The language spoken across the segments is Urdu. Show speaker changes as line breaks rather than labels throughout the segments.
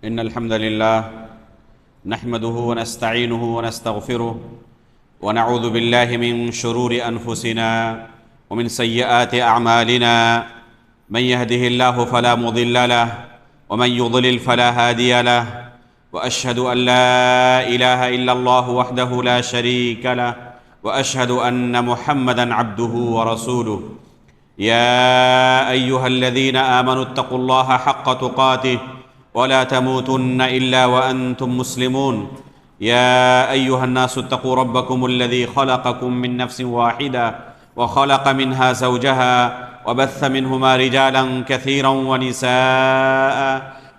إن الحمد لله نحمده ونستعينه ونستغفره ونعوذ بالله من شرور أنفسنا ومن سيئات أعمالنا. من يهده الله فلا مضل له ومن يضلل فلا هادي له، وأشهد أن لا إله إلا الله وحده لا شريك له، وأشهد أن محمدًا عبده ورسوله. يا أيها الذين آمنوا اتقوا الله حق تقاته ولا تموتن إلا وأنتم مسلمون. يا أيها الناس اتقوا ربكم الذي خلقكم من نفس واحدة وخلق منها زوجها وبث منهما رجالا كثيرا ونساء،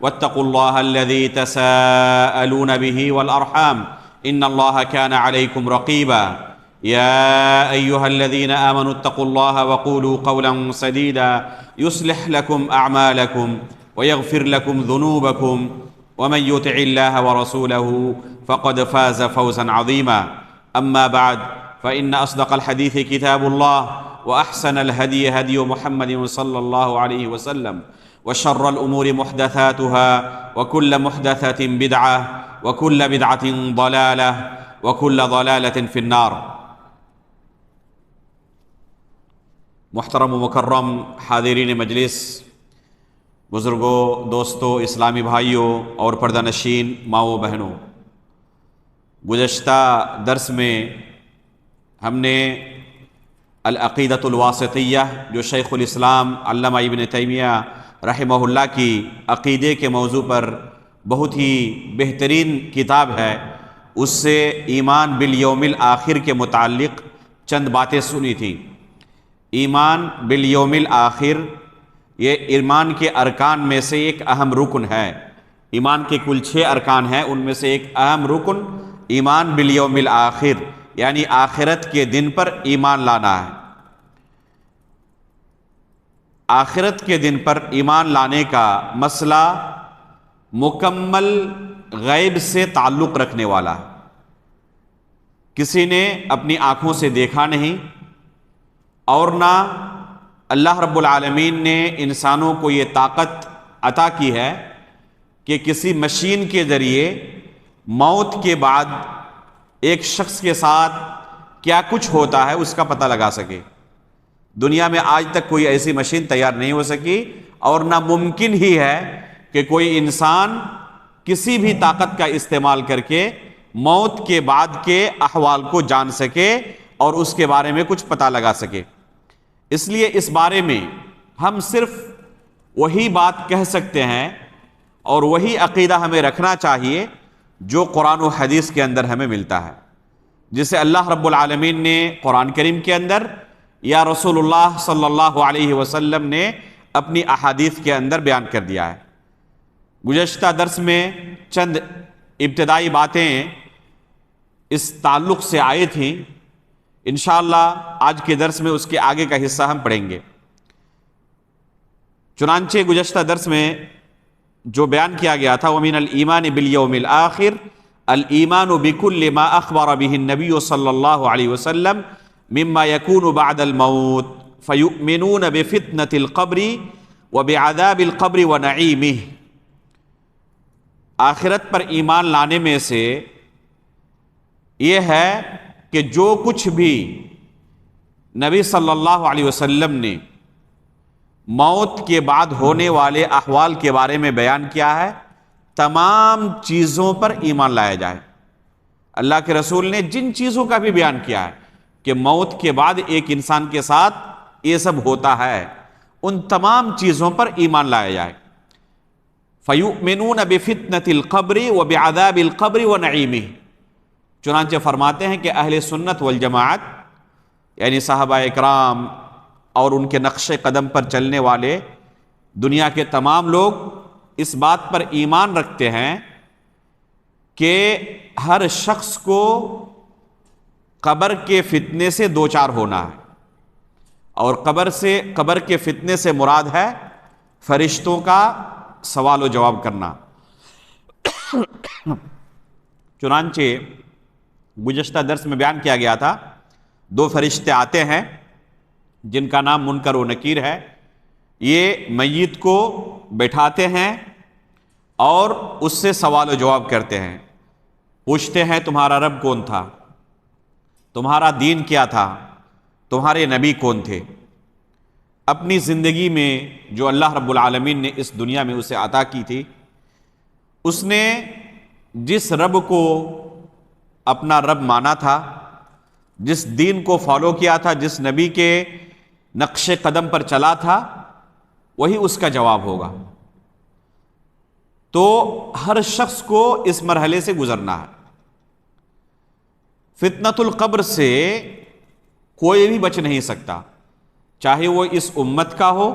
واتقوا الله الذي تساءلون به والأرحام إن الله كان عليكم رقيبا. يا أيها الذين آمنوا اتقوا الله وقولوا قولا سديدا يصلح لكم أعمالكم ويغفر لكم ذنوبكم، ومن يطع الله ورسوله فقد فاز فوزا عظيما. أما بعد فإن أصدق الحديث كتاب الله، وأحسن الهدي هدي محمد صلى الله عليه وسلم، وشر الأمور محدثاتها، وكل محدثة بدعة، وكل بدعة ضلالة، وكل ضلالة في النار. محترم و مکرم حاضرین مجلس، بزرگوں، دوستوں، اسلامی بھائیوں اور پردہ نشین ماؤں بہنوں، گزشتہ درس میں ہم نے العقیدۃ الواسطیہ جو شیخ الاسلام علامہ ابن تیمیہ رحمہ اللہ کی عقیدے کے موضوع پر بہت ہی بہترین کتاب ہے، اس سے ایمان بالیوم الآخر کے متعلق چند باتیں سنی تھیں. ایمان بالیوم الآخر یہ ایمان کے ارکان میں سے ایک اہم رکن ہے. ایمان کے کل 6 ارکان ہیں، ان میں سے ایک اہم رکن ایمان بالیوم الآخر یعنی آخرت کے دن پر ایمان لانا ہے. آخرت کے دن پر ایمان لانے کا مسئلہ مکمل غیب سے تعلق رکھنے والا ہے. کسی نے اپنی آنکھوں سے دیکھا نہیں، اور نہ اللہ رب العالمین نے انسانوں کو یہ طاقت عطا کی ہے کہ کسی مشین کے ذریعے موت کے بعد ایک شخص کے ساتھ کیا کچھ ہوتا ہے اس کا پتہ لگا سکے. دنیا میں آج تک کوئی ایسی مشین تیار نہیں ہو سکی، اور نہ ممکن ہی ہے کہ کوئی انسان کسی بھی طاقت کا استعمال کر کے موت کے بعد کے احوال کو جان سکے اور اس کے بارے میں کچھ پتہ لگا سکے. اس لیے اس بارے میں ہم صرف وہی بات کہہ سکتے ہیں اور وہی عقیدہ ہمیں رکھنا چاہیے جو قرآن و حدیث کے اندر ہمیں ملتا ہے، جسے اللہ رب العالمین نے قرآن کریم کے اندر یا رسول اللہ صلی اللہ علیہ وسلم نے اپنی احادیث کے اندر بیان کر دیا ہے. گزشتہ درس میں چند ابتدائی باتیں اس تعلق سے آئی تھیں. انشاءاللہ آج کے درس میں اس کے آگے کا حصہ ہم پڑھیں گے. چنانچہ گزشتہ درس میں جو بیان کیا گیا تھا وَمِنَ الْإِيمَانِ بِالْيَوْمِ الْآخِرِ الْإِيمَانُ بِكُلِّ مَا أَخْبَرَ بِهِ النَّبِيُّ صلی اللہ علیہ وسلم مما يكون بعد الموت فيؤمنون بفتنة القبر وبعذاب القبر ونعيمه. آخرت پر ایمان لانے میں سے یہ ہے کہ جو کچھ بھی نبی صلی اللہ علیہ وسلم نے موت کے بعد ہونے والے احوال کے بارے میں بیان کیا ہے، تمام چیزوں پر ایمان لایا جائے. اللہ کے رسول نے جن چیزوں کا بھی بیان کیا ہے کہ موت کے بعد ایک انسان کے ساتھ یہ سب ہوتا ہے، ان تمام چیزوں پر ایمان لایا جائے. فَيُؤْمِنُونَ بِفِتْنَةِ الْقَبْرِ وَبِعَذَابِ الْقَبْرِ وَنَعِيمِهِ. چنانچہ فرماتے ہیں کہ اہل سنت والجماعت یعنی صحابہ اکرام اور ان کے نقش قدم پر چلنے والے دنیا کے تمام لوگ اس بات پر ایمان رکھتے ہیں کہ ہر شخص کو قبر کے فتنے سے دوچار ہونا ہے، اور قبر کے فتنے سے مراد ہے فرشتوں کا سوال و جواب کرنا. چنانچہ گزشتہ درس میں بیان کیا گیا تھا 2 فرشتے آتے ہیں جن کا نام منکر و نکیر ہے. یہ میت کو بٹھاتے ہیں اور اس سے سوال و جواب کرتے ہیں، پوچھتے ہیں تمہارا رب کون تھا، تمہارا دین کیا تھا، تمہارے نبی کون تھے۔ اپنی زندگی میں جو اللہ رب العالمین نے اس دنیا میں اسے عطا کی تھی، اس نے جس رب کو اپنا رب مانا تھا، جس دین کو فالو کیا تھا، جس نبی کے نقش قدم پر چلا تھا، وہی اس کا جواب ہوگا۔ تو ہر شخص کو اس مرحلے سے گزرنا ہے۔ فتنۃ القبر سے کوئی بھی بچ نہیں سکتا، چاہے وہ اس امت کا ہو،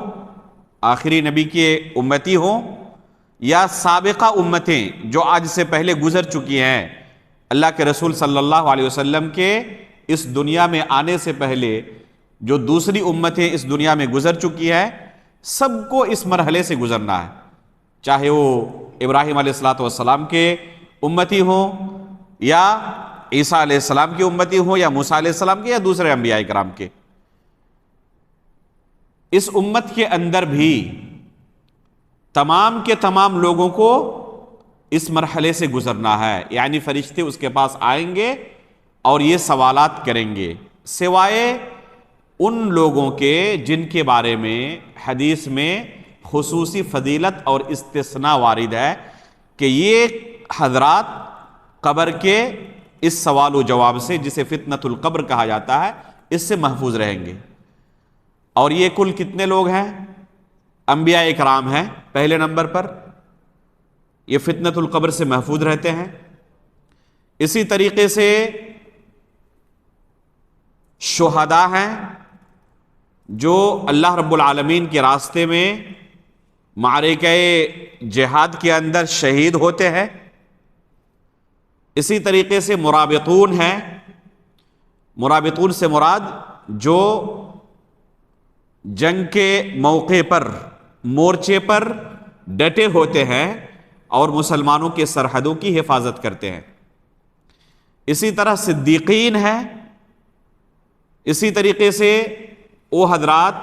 آخری نبی کے امتی ہوں، یا سابقہ امتیں جو آج سے پہلے گزر چکی ہیں، اللہ کے رسول صلی اللہ علیہ وسلم کے اس دنیا میں آنے سے پہلے جو دوسری امتیں اس دنیا میں گزر چکی ہیں، سب کو اس مرحلے سے گزرنا ہے، چاہے وہ ابراہیم علیہ السلام کے امتی ہوں، یا عیسیٰ علیہ السلام کی امتی ہوں، یا موسیٰ علیہ السلام کے، یا دوسرے انبیاء کرام کے۔ اس امت کے اندر بھی تمام کے تمام لوگوں کو اس مرحلے سے گزرنا ہے، یعنی فرشتے اس کے پاس آئیں گے اور یہ سوالات کریں گے، سوائے ان لوگوں کے جن کے بارے میں حدیث میں خصوصی فضیلت اور استثناء وارد ہے کہ یہ حضرات قبر کے اس سوال و جواب سے، جسے فتنۃ القبر کہا جاتا ہے، اس سے محفوظ رہیں گے۔ اور یہ کل کتنے لوگ ہیں؟ انبیاء اکرام ہیں پہلے نمبر پر، یہ فتنۃ القبر سے محفوظ رہتے ہیں۔ اسی طریقے سے شہداء ہیں جو اللہ رب العالمین کے راستے میں معرکہ جہاد کے اندر شہید ہوتے ہیں۔ اسی طریقے سے مرابطون ہیں، مرابطون سے مراد جو جنگ کے موقع پر مورچے پر ڈٹے ہوتے ہیں اور مسلمانوں کے سرحدوں کی حفاظت کرتے ہیں۔ اسی طرح صدیقین ہیں، اسی طریقے سے وہ حضرات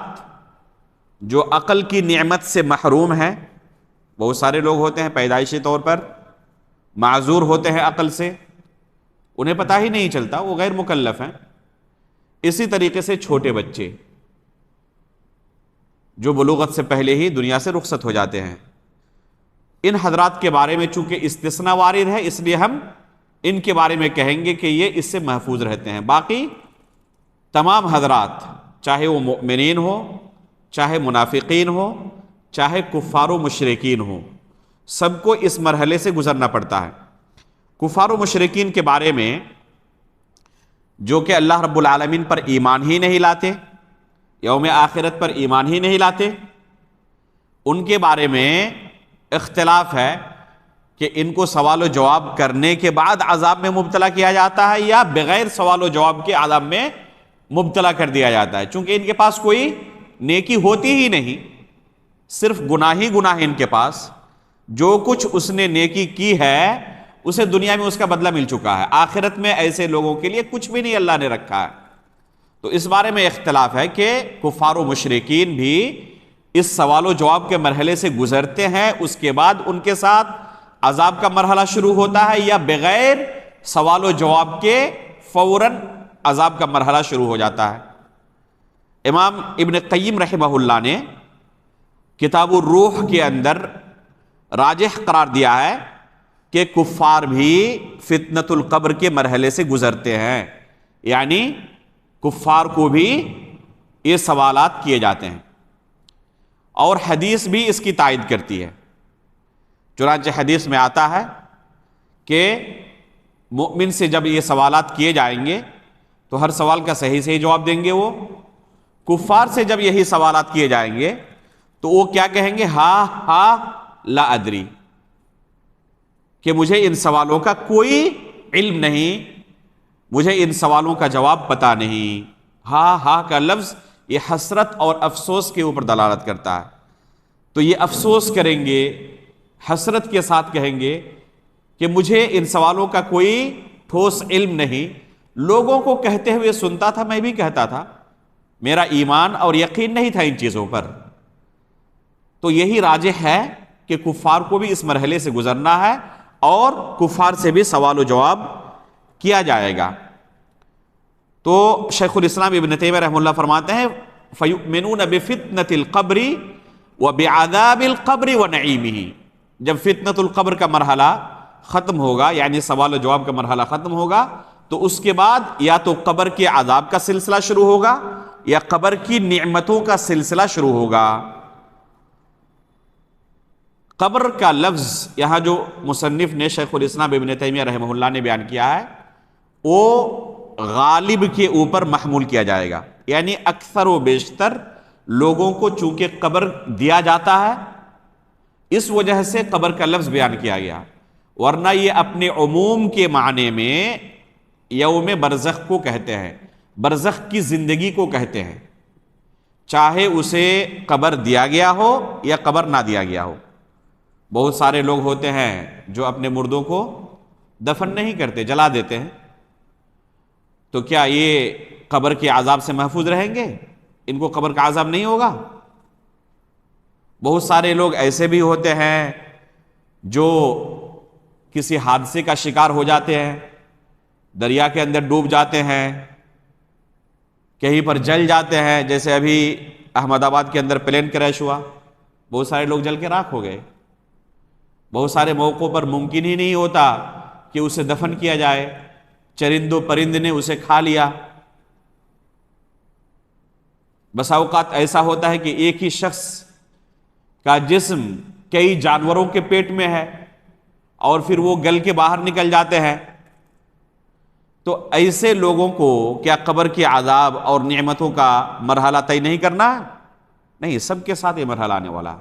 جو عقل کی نعمت سے محروم ہیں، بہت سارے لوگ ہوتے ہیں پیدائشی طور پر معذور ہوتے ہیں عقل سے، انہیں پتہ ہی نہیں چلتا، وہ غیر مکلف ہیں۔ اسی طریقے سے چھوٹے بچے جو بلوغت سے پہلے ہی دنیا سے رخصت ہو جاتے ہیں، ان حضرات کے بارے میں چونکہ استثناء وارد ہے، اس لیے ہم ان کے بارے میں کہیں گے کہ یہ اس سے محفوظ رہتے ہیں۔ باقی تمام حضرات، چاہے وہ مؤمنین ہو، چاہے منافقین ہو، چاہے کفار و مشرکین ہو، سب کو اس مرحلے سے گزرنا پڑتا ہے۔ کفار و مشرکین کے بارے میں جو کہ اللہ رب العالمین پر ایمان ہی نہیں لاتے، یوم آخرت پر ایمان ہی نہیں لاتے، ان کے بارے میں اختلاف ہے کہ ان کو سوال و جواب کرنے کے بعد عذاب میں مبتلا کیا جاتا ہے یا بغیر سوال و جواب کے عذاب میں مبتلا کر دیا جاتا ہے، چونکہ ان کے پاس کوئی نیکی ہوتی ہی نہیں، صرف گناہ ہی گناہ ان کے پاس، جو کچھ اس نے نیکی کی ہے اسے دنیا میں اس کا بدلہ مل چکا ہے، آخرت میں ایسے لوگوں کے لیے کچھ بھی نہیں اللہ نے رکھا ہے۔ تو اس بارے میں اختلاف ہے کہ کفار و مشرکین بھی اس سوال و جواب کے مرحلے سے گزرتے ہیں، اس کے بعد ان کے ساتھ عذاب کا مرحلہ شروع ہوتا ہے، یا بغیر سوال و جواب کے فوراً عذاب کا مرحلہ شروع ہو جاتا ہے۔ امام ابن قیم رحمہ اللہ نے کتاب الروح کے اندر راجح قرار دیا ہے کہ کفار بھی فتنۃ القبر کے مرحلے سے گزرتے ہیں، یعنی کفار کو بھی یہ سوالات کیے جاتے ہیں، اور حدیث بھی اس کی تائید کرتی ہے۔ چنانچہ حدیث میں آتا ہے کہ مؤمن سے جب یہ سوالات کیے جائیں گے تو ہر سوال کا صحیح صحیح جواب دیں گے وہ، کفار سے جب یہی سوالات کیے جائیں گے تو وہ کیا کہیں گے؟ ہاں ہاں لا ادری، کہ مجھے ان سوالوں کا کوئی علم نہیں، مجھے ان سوالوں کا جواب پتہ نہیں۔ ہاں ہاں کا لفظ یہ حسرت اور افسوس کے اوپر دلالت کرتا ہے، تو یہ افسوس کریں گے، حسرت کے ساتھ کہیں گے کہ مجھے ان سوالوں کا کوئی ٹھوس علم نہیں، لوگوں کو کہتے ہوئے سنتا تھا، میں بھی کہتا تھا، میرا ایمان اور یقین نہیں تھا ان چیزوں پر۔ تو یہی راجح ہے کہ کفار کو بھی اس مرحلے سے گزرنا ہے اور کفار سے بھی سوال و جواب کیا جائے گا۔ تو شیخ الاسلام ابن تیمیہ رحمہ اللہ فرماتے ہیں فَيُؤْمِنُونَ بِفِتْنَةِ الْقَبْرِ وَبِعَذَابِ الْقَبْرِ وَنَعِيمِهِ، جب فتنۃ القبر کا مرحلہ ختم ہوگا، یعنی سوال و جواب کا مرحلہ ختم ہوگا، تو اس کے بعد یا تو قبر کے عذاب کا سلسلہ شروع ہوگا یا قبر کی نعمتوں کا سلسلہ شروع ہوگا۔ قبر کا لفظ یہاں جو مصنف نے شیخ الاسلام ابن تیمیہ رحمہ اللہ نے بیان کیا ہے، وہ غالب کے اوپر محمول کیا جائے گا، یعنی اکثر و بیشتر لوگوں کو چونکہ قبر دیا جاتا ہے اس وجہ سے قبر کا لفظ بیان کیا گیا، ورنہ یہ اپنے عموم کے معنی میں یوم برزخ کو کہتے ہیں، برزخ کی زندگی کو کہتے ہیں، چاہے اسے قبر دیا گیا ہو یا قبر نہ دیا گیا ہو۔ بہت سارے لوگ ہوتے ہیں جو اپنے مردوں کو دفن نہیں کرتے، جلا دیتے ہیں، تو کیا یہ قبر کے عذاب سے محفوظ رہیں گے؟ ان کو قبر کا عذاب نہیں ہوگا؟ بہت سارے لوگ ایسے بھی ہوتے ہیں جو کسی حادثے کا شکار ہو جاتے ہیں، دریا کے اندر ڈوب جاتے ہیں، کہیں پر جل جاتے ہیں، جیسے ابھی احمد آباد کے اندر پلین کریش ہوا، بہت سارے لوگ جل کے راکھ ہو گئے۔ بہت سارے موقعوں پر ممکن ہی نہیں ہوتا کہ اسے دفن کیا جائے، چرند و پرند نے اسے کھا لیا۔ بسا اوقات ایسا ہوتا ہے کہ ایک ہی شخص کا جسم کئی جانوروں کے پیٹ میں ہے اور پھر وہ گل کے باہر نکل جاتے ہیں، تو ایسے لوگوں کو کیا قبر کے عذاب اور نعمتوں کا مرحلہ طے نہیں کرنا؟ نہیں، سب کے ساتھ یہ مرحلہ آنے والا۔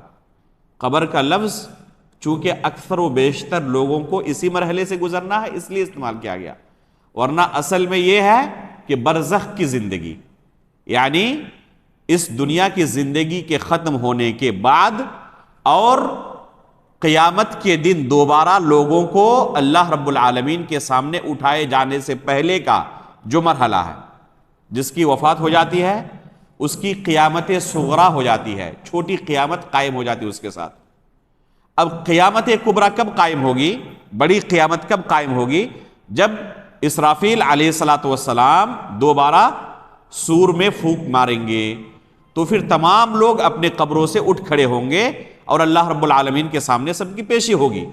قبر کا لفظ چونکہ اکثر و بیشتر لوگوں کو اسی مرحلے سے گزرنا ہے اس لیے استعمال کیا گیا، ورنہ اصل میں یہ ہے کہ برزخ کی زندگی، یعنی اس دنیا کی زندگی کے ختم ہونے کے بعد اور قیامت کے دن دوبارہ لوگوں کو اللہ رب العالمین کے سامنے اٹھائے جانے سے پہلے کا جو مرحلہ ہے، جس کی وفات ہو جاتی ہے اس کی قیامت صغریٰ ہو جاتی ہے، چھوٹی قیامت قائم ہو جاتی ہے اس کے ساتھ۔ اب قیامت کبریٰ کب قائم ہوگی، بڑی قیامت کب قائم ہوگی؟ جب اسرافیل علیہ السلام دوبارہ سور میں پھونک ماریں گے، تو پھر تمام لوگ اپنے قبروں سے اٹھ کھڑے ہوں گے اور اللہ رب العالمین کے سامنے سب کی پیشی ہوگی۔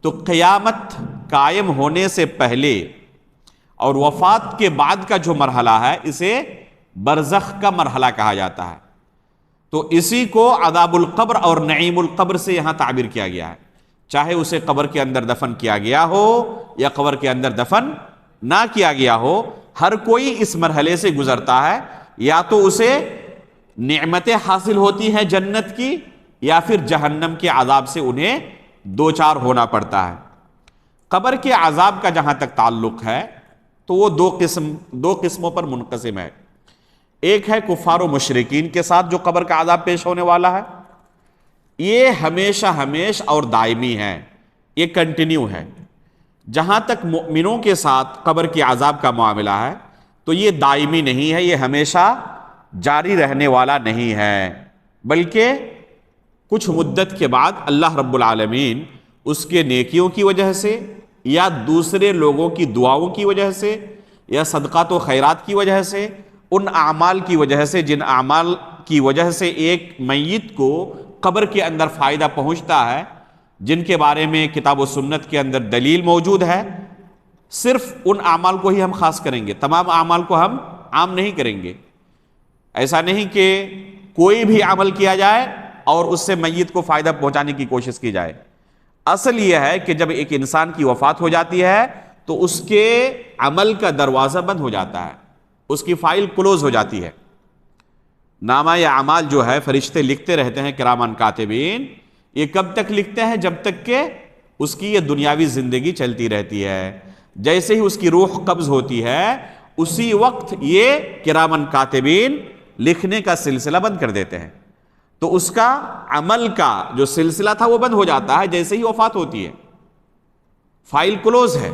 تو قیامت قائم ہونے سے پہلے اور وفات کے بعد کا جو مرحلہ ہے اسے برزخ کا مرحلہ کہا جاتا ہے۔ تو اسی کو عذاب القبر اور نعیم القبر سے یہاں تعبیر کیا گیا ہے، چاہے اسے قبر کے اندر دفن کیا گیا ہو یا قبر کے اندر دفن نہ کیا گیا ہو، ہر کوئی اس مرحلے سے گزرتا ہے، یا تو اسے نعمتیں حاصل ہوتی ہیں جنت کی یا پھر جہنم کے عذاب سے انہیں دوچار ہونا پڑتا ہے۔ قبر کے عذاب کا جہاں تک تعلق ہے تو وہ دو قسموں پر منقسم ہے۔ ایک ہے کفار و مشرکین کے ساتھ جو قبر کا عذاب پیش ہونے والا ہے، یہ ہمیشہ اور دائمی ہے، یہ کنٹینیو ہے۔ جہاں تک مؤمنوں کے ساتھ قبر کے عذاب کا معاملہ ہے تو یہ دائمی نہیں ہے، یہ ہمیشہ جاری رہنے والا نہیں ہے، بلکہ کچھ مدت کے بعد اللہ رب العالمین اس کے نیکیوں کی وجہ سے یا دوسرے لوگوں کی دعاؤں کی وجہ سے یا صدقات و خیرات کی وجہ سے، ان اعمال کی وجہ سے جن اعمال کی وجہ سے ایک میت کو قبر کے اندر فائدہ پہنچتا ہے، جن کے بارے میں کتاب و سنت کے اندر دلیل موجود ہے، صرف ان اعمال کو ہی ہم خاص کریں گے، تمام اعمال کو ہم عام نہیں کریں گے۔ ایسا نہیں کہ کوئی بھی عمل کیا جائے اور اس سے میت کو فائدہ پہنچانے کی کوشش کی جائے۔ اصل یہ ہے کہ جب ایک انسان کی وفات ہو جاتی ہے تو اس کے عمل کا دروازہ بند ہو جاتا ہے، اس کی فائل کلوز ہو جاتی ہے۔ نامہ یا اعمال جو ہے فرشتے لکھتے رہتے ہیں کرامن کاتبین، یہ کب تک لکھتے ہیں؟ جب تک کہ اس کی یہ دنیاوی زندگی چلتی رہتی ہے۔ جیسے ہی اس کی روح قبض ہوتی ہے اسی وقت یہ کرامن کاتبین لکھنے کا سلسلہ بند کر دیتے ہیں، تو اس کا عمل کا جو سلسلہ تھا وہ بند ہو جاتا ہے جیسے ہی وفات ہوتی ہے، فائل کلوز ہے۔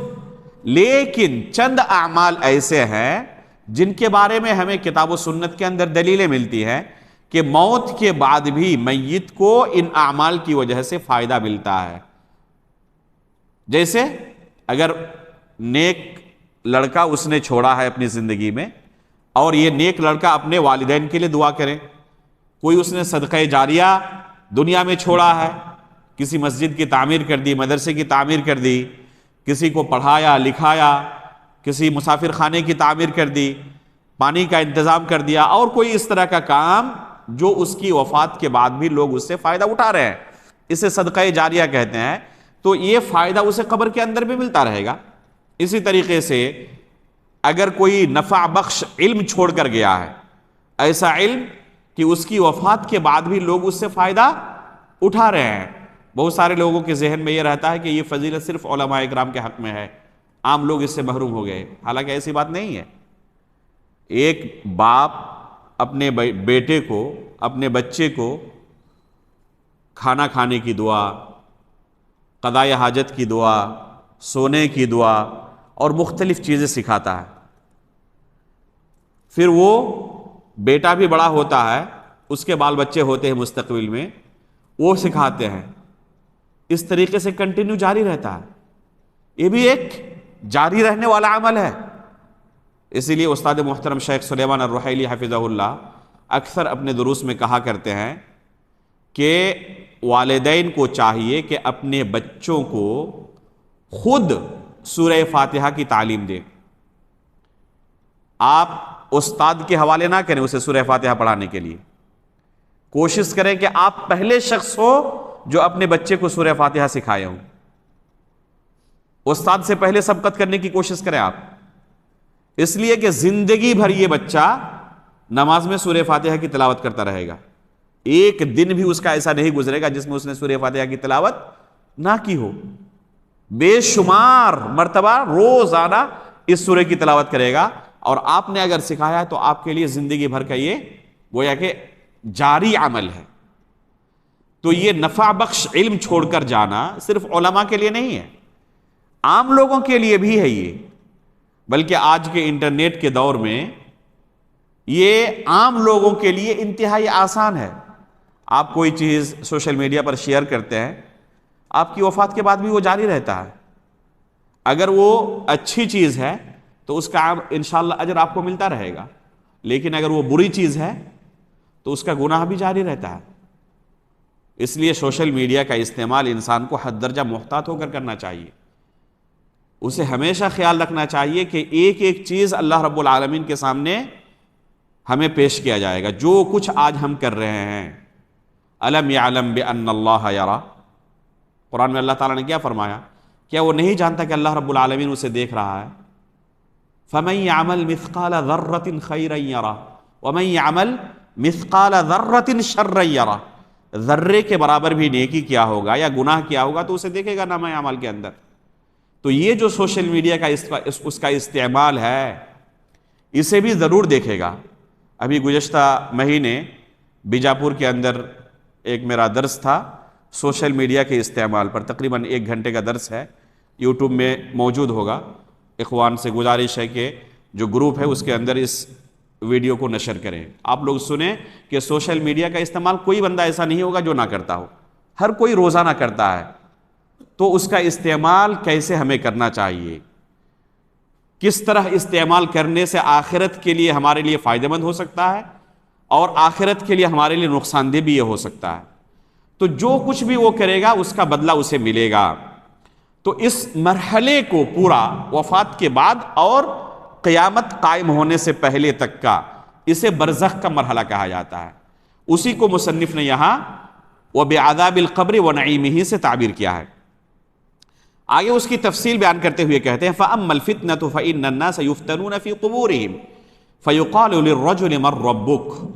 لیکن چند اعمال ایسے ہیں جن کے بارے میں ہمیں کتاب و سنت کے اندر دلیلیں ملتی ہیں کہ موت کے بعد بھی میت کو ان اعمال کی وجہ سے فائدہ ملتا ہے. جیسے اگر نیک لڑکا اس نے چھوڑا ہے اپنی زندگی میں، اور یہ نیک لڑکا اپنے والدین کے لیے دعا کرے. کوئی اس نے صدقہ جاریہ دنیا میں چھوڑا ہے، کسی مسجد کی تعمیر کر دی، مدرسے کی تعمیر کر دی، کسی کو پڑھایا لکھایا، کسی مسافر خانے کی تعمیر کر دی، پانی کا انتظام کر دیا، اور کوئی اس طرح کا کام جو اس کی وفات کے بعد بھی لوگ اس سے فائدہ اٹھا رہے ہیں، اسے صدقہ جاریہ کہتے ہیں. تو یہ فائدہ اسے قبر کے اندر بھی ملتا رہے گا. اسی طریقے سے اگر کوئی نفع بخش علم چھوڑ کر گیا ہے، ایسا علم کہ اس کی وفات کے بعد بھی لوگ اس سے فائدہ اٹھا رہے ہیں. بہت سارے لوگوں کے ذہن میں یہ رہتا ہے کہ یہ فضیلت صرف علماء اکرام کے حق میں ہے، عام لوگ اس سے محروم ہو گئے. حالانکہ ایسی بات نہیں ہے. ایک باپ اپنے بیٹے کو، اپنے بچے کو کھانا کھانے کی دعا، قضاء حاجت کی دعا، سونے کی دعا اور مختلف چیزیں سکھاتا ہے. پھر وہ بیٹا بھی بڑا ہوتا ہے، اس کے بال بچے ہوتے ہیں مستقبل میں، وہ سکھاتے ہیں. اس طریقے سے کنٹینیو جاری رہتا ہے. یہ بھی ایک جاری رہنے والا عمل ہے. اسی لیے استاد محترم شیخ سلیمان الرحیلی حفظہ اللہ اکثر اپنے دروس میں کہا کرتے ہیں کہ والدین کو چاہیے کہ اپنے بچوں کو خود سورہ فاتحہ کی تعلیم دیں. آپ استاد کے حوالے نہ کریں اسے سورہ فاتحہ پڑھانے کے لیے. کوشش کریں کہ آپ پہلے شخص ہو جو اپنے بچے کو سورہ فاتحہ سکھائے ہوں. استاد سے پہلے سبقت کرنے کی کوشش کریں آپ، اس لیے کہ زندگی بھر یہ بچہ نماز میں سورہ فاتحہ کی تلاوت کرتا رہے گا. ایک دن بھی اس کا ایسا نہیں گزرے گا جس میں اس نے سورہ فاتحہ کی تلاوت نہ کی ہو. بے شمار مرتبہ روزانہ اس سورہ کی تلاوت کرے گا، اور آپ نے اگر سکھایا ہے تو آپ کے لیے زندگی بھر کا یہ گویا کہ جاری عمل ہے. تو یہ نفع بخش علم چھوڑ کر جانا صرف علماء کے لیے نہیں ہے، عام لوگوں کے لیے بھی ہے یہ. بلکہ آج کے انٹرنیٹ کے دور میں یہ عام لوگوں کے لیے انتہائی آسان ہے. آپ کوئی چیز سوشل میڈیا پر شیئر کرتے ہیں، آپ کی وفات کے بعد بھی وہ جاری رہتا ہے. اگر وہ اچھی چیز ہے تو اس کا انشاءاللہ اجر آپ کو ملتا رہے گا، لیکن اگر وہ بری چیز ہے تو اس کا گناہ بھی جاری رہتا ہے. اس لیے سوشل میڈیا کا استعمال انسان کو حد درجہ محتاط ہو کر کرنا چاہیے. اسے ہمیشہ خیال رکھنا چاہیے کہ ایک ایک چیز اللہ رب العالمین کے سامنے ہمیں پیش کیا جائے گا. جو کچھ آج ہم کر رہے ہیں، الم یعلم بان اللہ یری، قرآن میں اللہ تعالیٰ نے کیا فرمایا؟ کیا وہ نہیں جانتا کہ اللہ رب العالمین اسے دیکھ رہا ہے؟ فمن یعمل مثقال ذرۃ خیرا یری ومن یعمل مثقال ذرۃ شرا یری. ذرے کے برابر بھی نیکی کیا ہوگا یا گناہ کیا ہوگا تو اسے دیکھے گا نامہ اعمال کے اندر. تو یہ جو سوشل میڈیا کا اس کا استعمال ہے، اسے بھی ضرور دیکھے گا. ابھی گزشتہ مہینے بیجاپور کے اندر ایک میرا درس تھا سوشل میڈیا کے استعمال پر، تقریباً 1 گھنٹے کا درس ہے، یوٹیوب میں موجود ہوگا. اخوان سے گزارش ہے کہ جو گروپ ہے اس کے اندر اس ویڈیو کو نشر کریں. آپ لوگ سنیں کہ سوشل میڈیا کا استعمال کوئی بندہ ایسا نہیں ہوگا جو نہ کرتا ہو، ہر کوئی روزانہ کرتا ہے. تو اس کا استعمال کیسے ہمیں کرنا چاہیے، کس طرح استعمال کرنے سے آخرت کے لیے ہمارے لیے فائدہ مند ہو سکتا ہے اور آخرت کے لیے ہمارے لیے نقصان دہ بھی یہ ہو سکتا ہے. تو جو کچھ بھی وہ کرے گا اس کا بدلہ اسے ملے گا. تو اس مرحلے کو پورا وفات کے بعد اور قیامت قائم ہونے سے پہلے تک کا، اسے برزخ کا مرحلہ کہا جاتا ہے. اسی کو مصنف نے یہاں وَبِعَذَابِ الْقَبْرِ وَنَعِيمِهِ سے تعبیر کیا ہے. آگے اس کی تفصیل بیان کرتے ہوئے کہتے ہیں فَأَمَّا الْفِتْنَةُ فَإِنَّ النَّاسَ يُفْتَنُونَ فِي قُبُورِهِمْ فَيُقَالُ لِلرَّجُلِ مَنْ رَبُّكَ.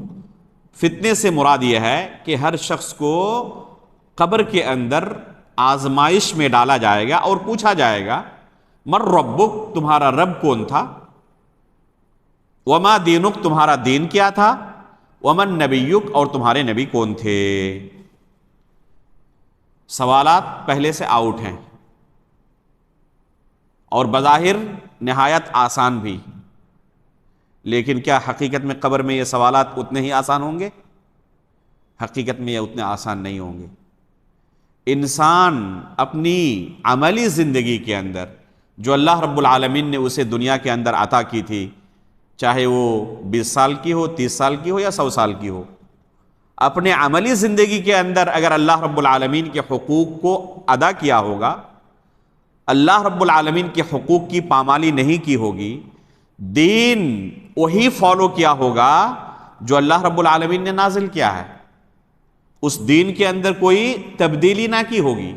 فتنے سے مراد یہ ہے کہ ہر شخص کو قبر کے اندر آزمائش میں ڈالا جائے گا اور پوچھا جائے گا مَنْ رَبُّكَ، تمہارا رب کون تھا، وَمَا دِينُكَ، تمہارا دین کیا تھا، وَمَنْ نَبِيُّكَ، اور تمہارے نبی کون تھے. سوالات پہلے سے آؤٹ ہیں اور بظاہر نہایت آسان بھی، لیکن کیا حقیقت میں قبر میں یہ سوالات اتنے ہی آسان ہوں گے؟ حقیقت میں یہ اتنے آسان نہیں ہوں گے۔ انسان اپنی عملی زندگی کے اندر جو اللہ رب العالمین نے اسے دنیا کے اندر عطا کی تھی، چاہے وہ 20 سال کی ہو، 30 سال کی ہو یا 100 سال کی ہو، اپنے عملی زندگی کے اندر اگر اللہ رب العالمین کے حقوق کو ادا کیا ہوگا، اللہ رب العالمین کے حقوق کی پامالی نہیں کی ہوگی، دین وہی فالو کیا ہوگا جو اللہ رب العالمین نے نازل کیا ہے، اس دین کے اندر کوئی تبدیلی نہ کی ہوگی۔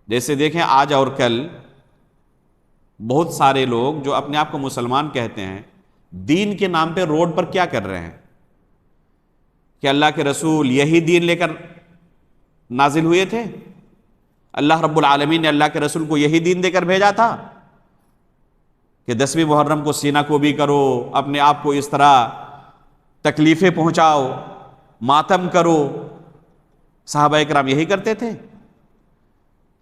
جیسے دیکھیں آج اور کل بہت سارے لوگ جو اپنے آپ کو مسلمان کہتے ہیں، دین کے نام پہ روڈ پر کیا کر رہے ہیں کہ اللہ کے رسول یہی دین لے کر نازل ہوئے تھے، اللہ رب العالمین نے اللہ کے رسول کو یہی دین دے کر بھیجا تھا کہ 10ویں محرم کو سینہ کو بھی کرو، اپنے آپ کو اس طرح تکلیفیں پہنچاؤ، ماتم کرو۔ صحابہ کرام یہی کرتے تھے۔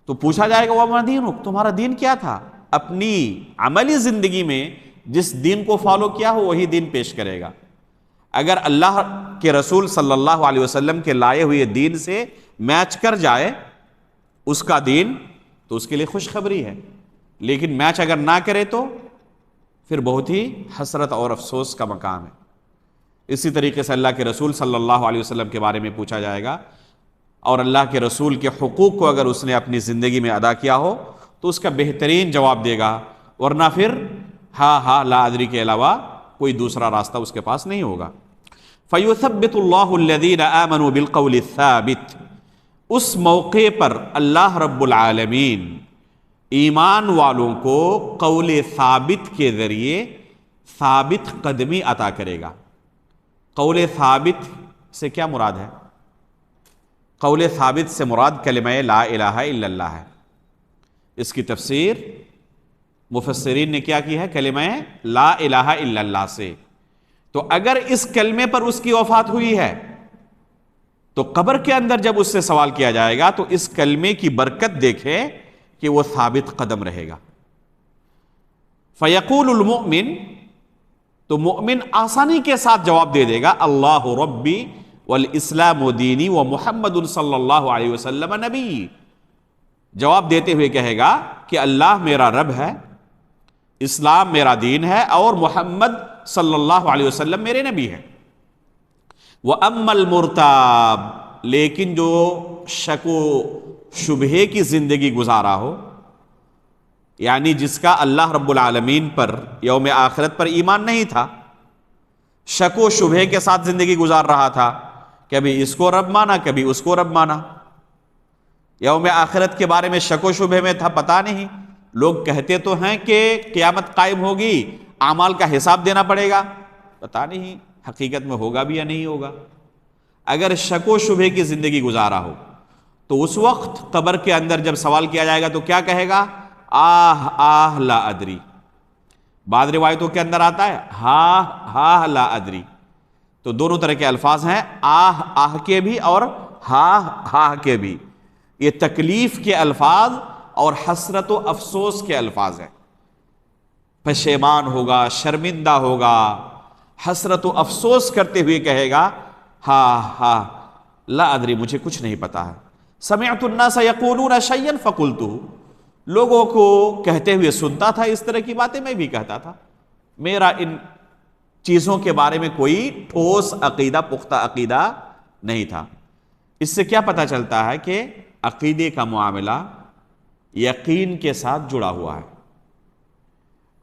تو پوچھا جائے گا وَمَا دِينُكَ، تمہارا دین کیا تھا؟ اپنی عملی زندگی میں جس دین کو فالو کیا ہو وہی دین پیش کرے گا۔ اگر اللہ کے رسول صلی اللہ علیہ وسلم کے لائے ہوئے دین سے میچ کر جائے اس کا دین تو اس کے لیے خوشخبری ہے، لیکن میچ اگر نہ کرے تو پھر بہت ہی حسرت اور افسوس کا مقام ہے۔ اسی طریقے سے اللہ کے رسول صلی اللہ علیہ وسلم کے بارے میں پوچھا جائے گا، اور اللہ کے رسول کے حقوق کو اگر اس نے اپنی زندگی میں ادا کیا ہو تو اس کا بہترین جواب دے گا، ورنہ پھر ہاں لا ادری کے علاوہ کوئی دوسرا راستہ اس کے پاس نہیں ہوگا۔ فَيُثَبِّتُ اللَّهُ الَّذِينَ آمَنُوا بِالْقَوْلِ الثَّابِتِ، اس موقع پر اللہ رب العالمین ایمان والوں کو قول ثابت کے ذریعے ثابت قدمی عطا کرے گا۔ قول ثابت سے کیا مراد ہے؟ قول ثابت سے مراد کلمہ لا الہ الا اللہ ہے۔ اس کی تفسیر مفسرین نے کیا کی ہے؟ کلمہ لا الہ الا اللہ سے۔ تو اگر اس کلمے پر اس کی وفات ہوئی ہے تو قبر کے اندر جب اس سے سوال کیا جائے گا تو اس کلمے کی برکت دیکھے کہ وہ ثابت قدم رہے گا۔ فیقول المؤمن، تو مؤمن آسانی کے ساتھ جواب دے دے گا، اللہ ربی والاسلام دینی ومحمد صلی اللہ علیہ وسلم نبی، جواب دیتے ہوئے کہے گا کہ اللہ میرا رب ہے، اسلام میرا دین ہے، اور محمد صلی اللہ علیہ وسلم میرے نبی ہیں۔ وَأَمَّا الْمُرْتَابِ، لیکن جو شک و شبہے کی زندگی گزارا ہو، یعنی جس کا اللہ رب العالمین پر یوم آخرت پر ایمان نہیں تھا، شک و شبہے کے ساتھ زندگی گزار رہا تھا، کبھی اس کو رب مانا کبھی اس کو رب مانا، یوم آخرت کے بارے میں شک و شبہے میں تھا، پتہ نہیں، لوگ کہتے تو ہیں کہ قیامت قائم ہوگی، اعمال کا حساب دینا پڑے گا، پتہ نہیں حقیقت میں ہوگا بھی یا نہیں ہوگا۔ اگر شک و شبہے کی زندگی گزارا ہو تو اس وقت قبر کے اندر جب سوال کیا جائے گا تو کیا کہے گا؟ آہ لا ادری۔ بعض روایتوں کے اندر آتا ہے ہاہ لا ادری، تو دونوں طرح کے الفاظ ہیں، آہ کے بھی اور ہاہ کے بھی۔ یہ تکلیف کے الفاظ اور حسرت و افسوس کے الفاظ ہیں۔ پشیمان ہوگا، شرمندہ ہوگا، حسرت و افسوس کرتے ہوئے کہے گا ہاں لا ادری، مجھے کچھ نہیں پتا ہے۔ سمعت الناس یقولون شیئا فقلتہ، لوگوں کو کہتے ہوئے سنتا تھا اس طرح کی باتیں، میں بھی کہتا تھا، میرا ان چیزوں کے بارے میں کوئی ٹھوس عقیدہ، پختہ عقیدہ نہیں تھا۔ اس سے کیا پتہ چلتا ہے کہ عقیدے کا معاملہ یقین کے ساتھ جڑا ہوا ہے۔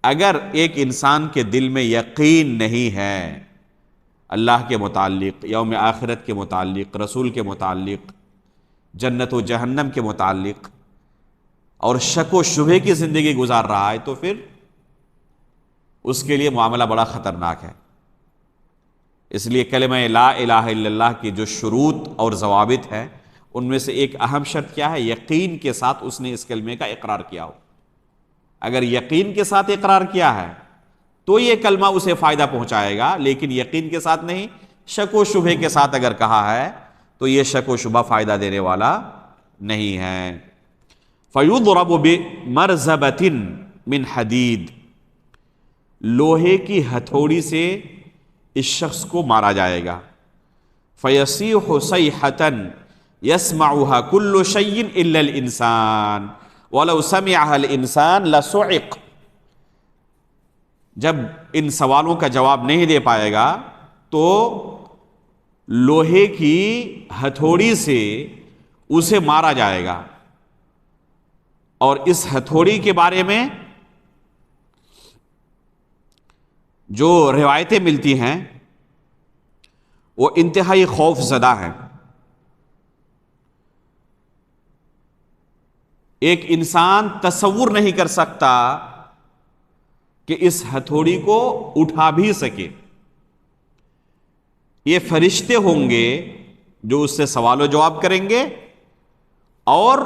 اگر ایک انسان کے دل میں یقین نہیں ہے اللہ کے متعلق، یوم آخرت کے متعلق، رسول کے متعلق، جنت و جہنم کے متعلق، اور شک و شبہے کی زندگی گزار رہا ہے، تو پھر اس کے لیے معاملہ بڑا خطرناک ہے۔ اس لیے کلمہ لا الہ الا اللہ کی جو شروط اور ضوابط ہیں، ان میں سے ایک اہم شرط کیا ہے؟ یقین کے ساتھ اس نے اس کلمے کا اقرار کیا ہو۔ اگر یقین کے ساتھ اقرار کیا ہے تو یہ کلمہ اسے فائدہ پہنچائے گا، لیکن یقین کے ساتھ نہیں، شک و شبہے کے ساتھ اگر کہا ہے تو یہ شک و شبہ فائدہ دینے والا نہیں ہے۔ فَيُضْرَبُ بِمَرْزَبَةٍ مِّنْ حَدِيدٍ، لوہے کی ہتھوڑی سے اس شخص کو مارا جائے گا۔ فَيَصِيحُ صَيْحَةً يَسْمَعُهَا كُلُّ شَيْءٍ إِلَّا الْإِنسَانَ وَلَوْ سَمِعَهَا الْإِنسَانُ لَصُعِقَ۔ جب ان سوالوں کا جواب نہیں دے پائے گا تو لوہے کی ہتھوڑی سے اسے مارا جائے گا، اور اس ہتھوڑی کے بارے میں جو روایتیں ملتی ہیں وہ انتہائی خوف زدہ ہیں۔ ایک انسان تصور نہیں کر سکتا کہ اس ہتھوڑی کو اٹھا بھی سکے۔ یہ فرشتے ہوں گے جو اس سے سوال و جواب کریں گے، اور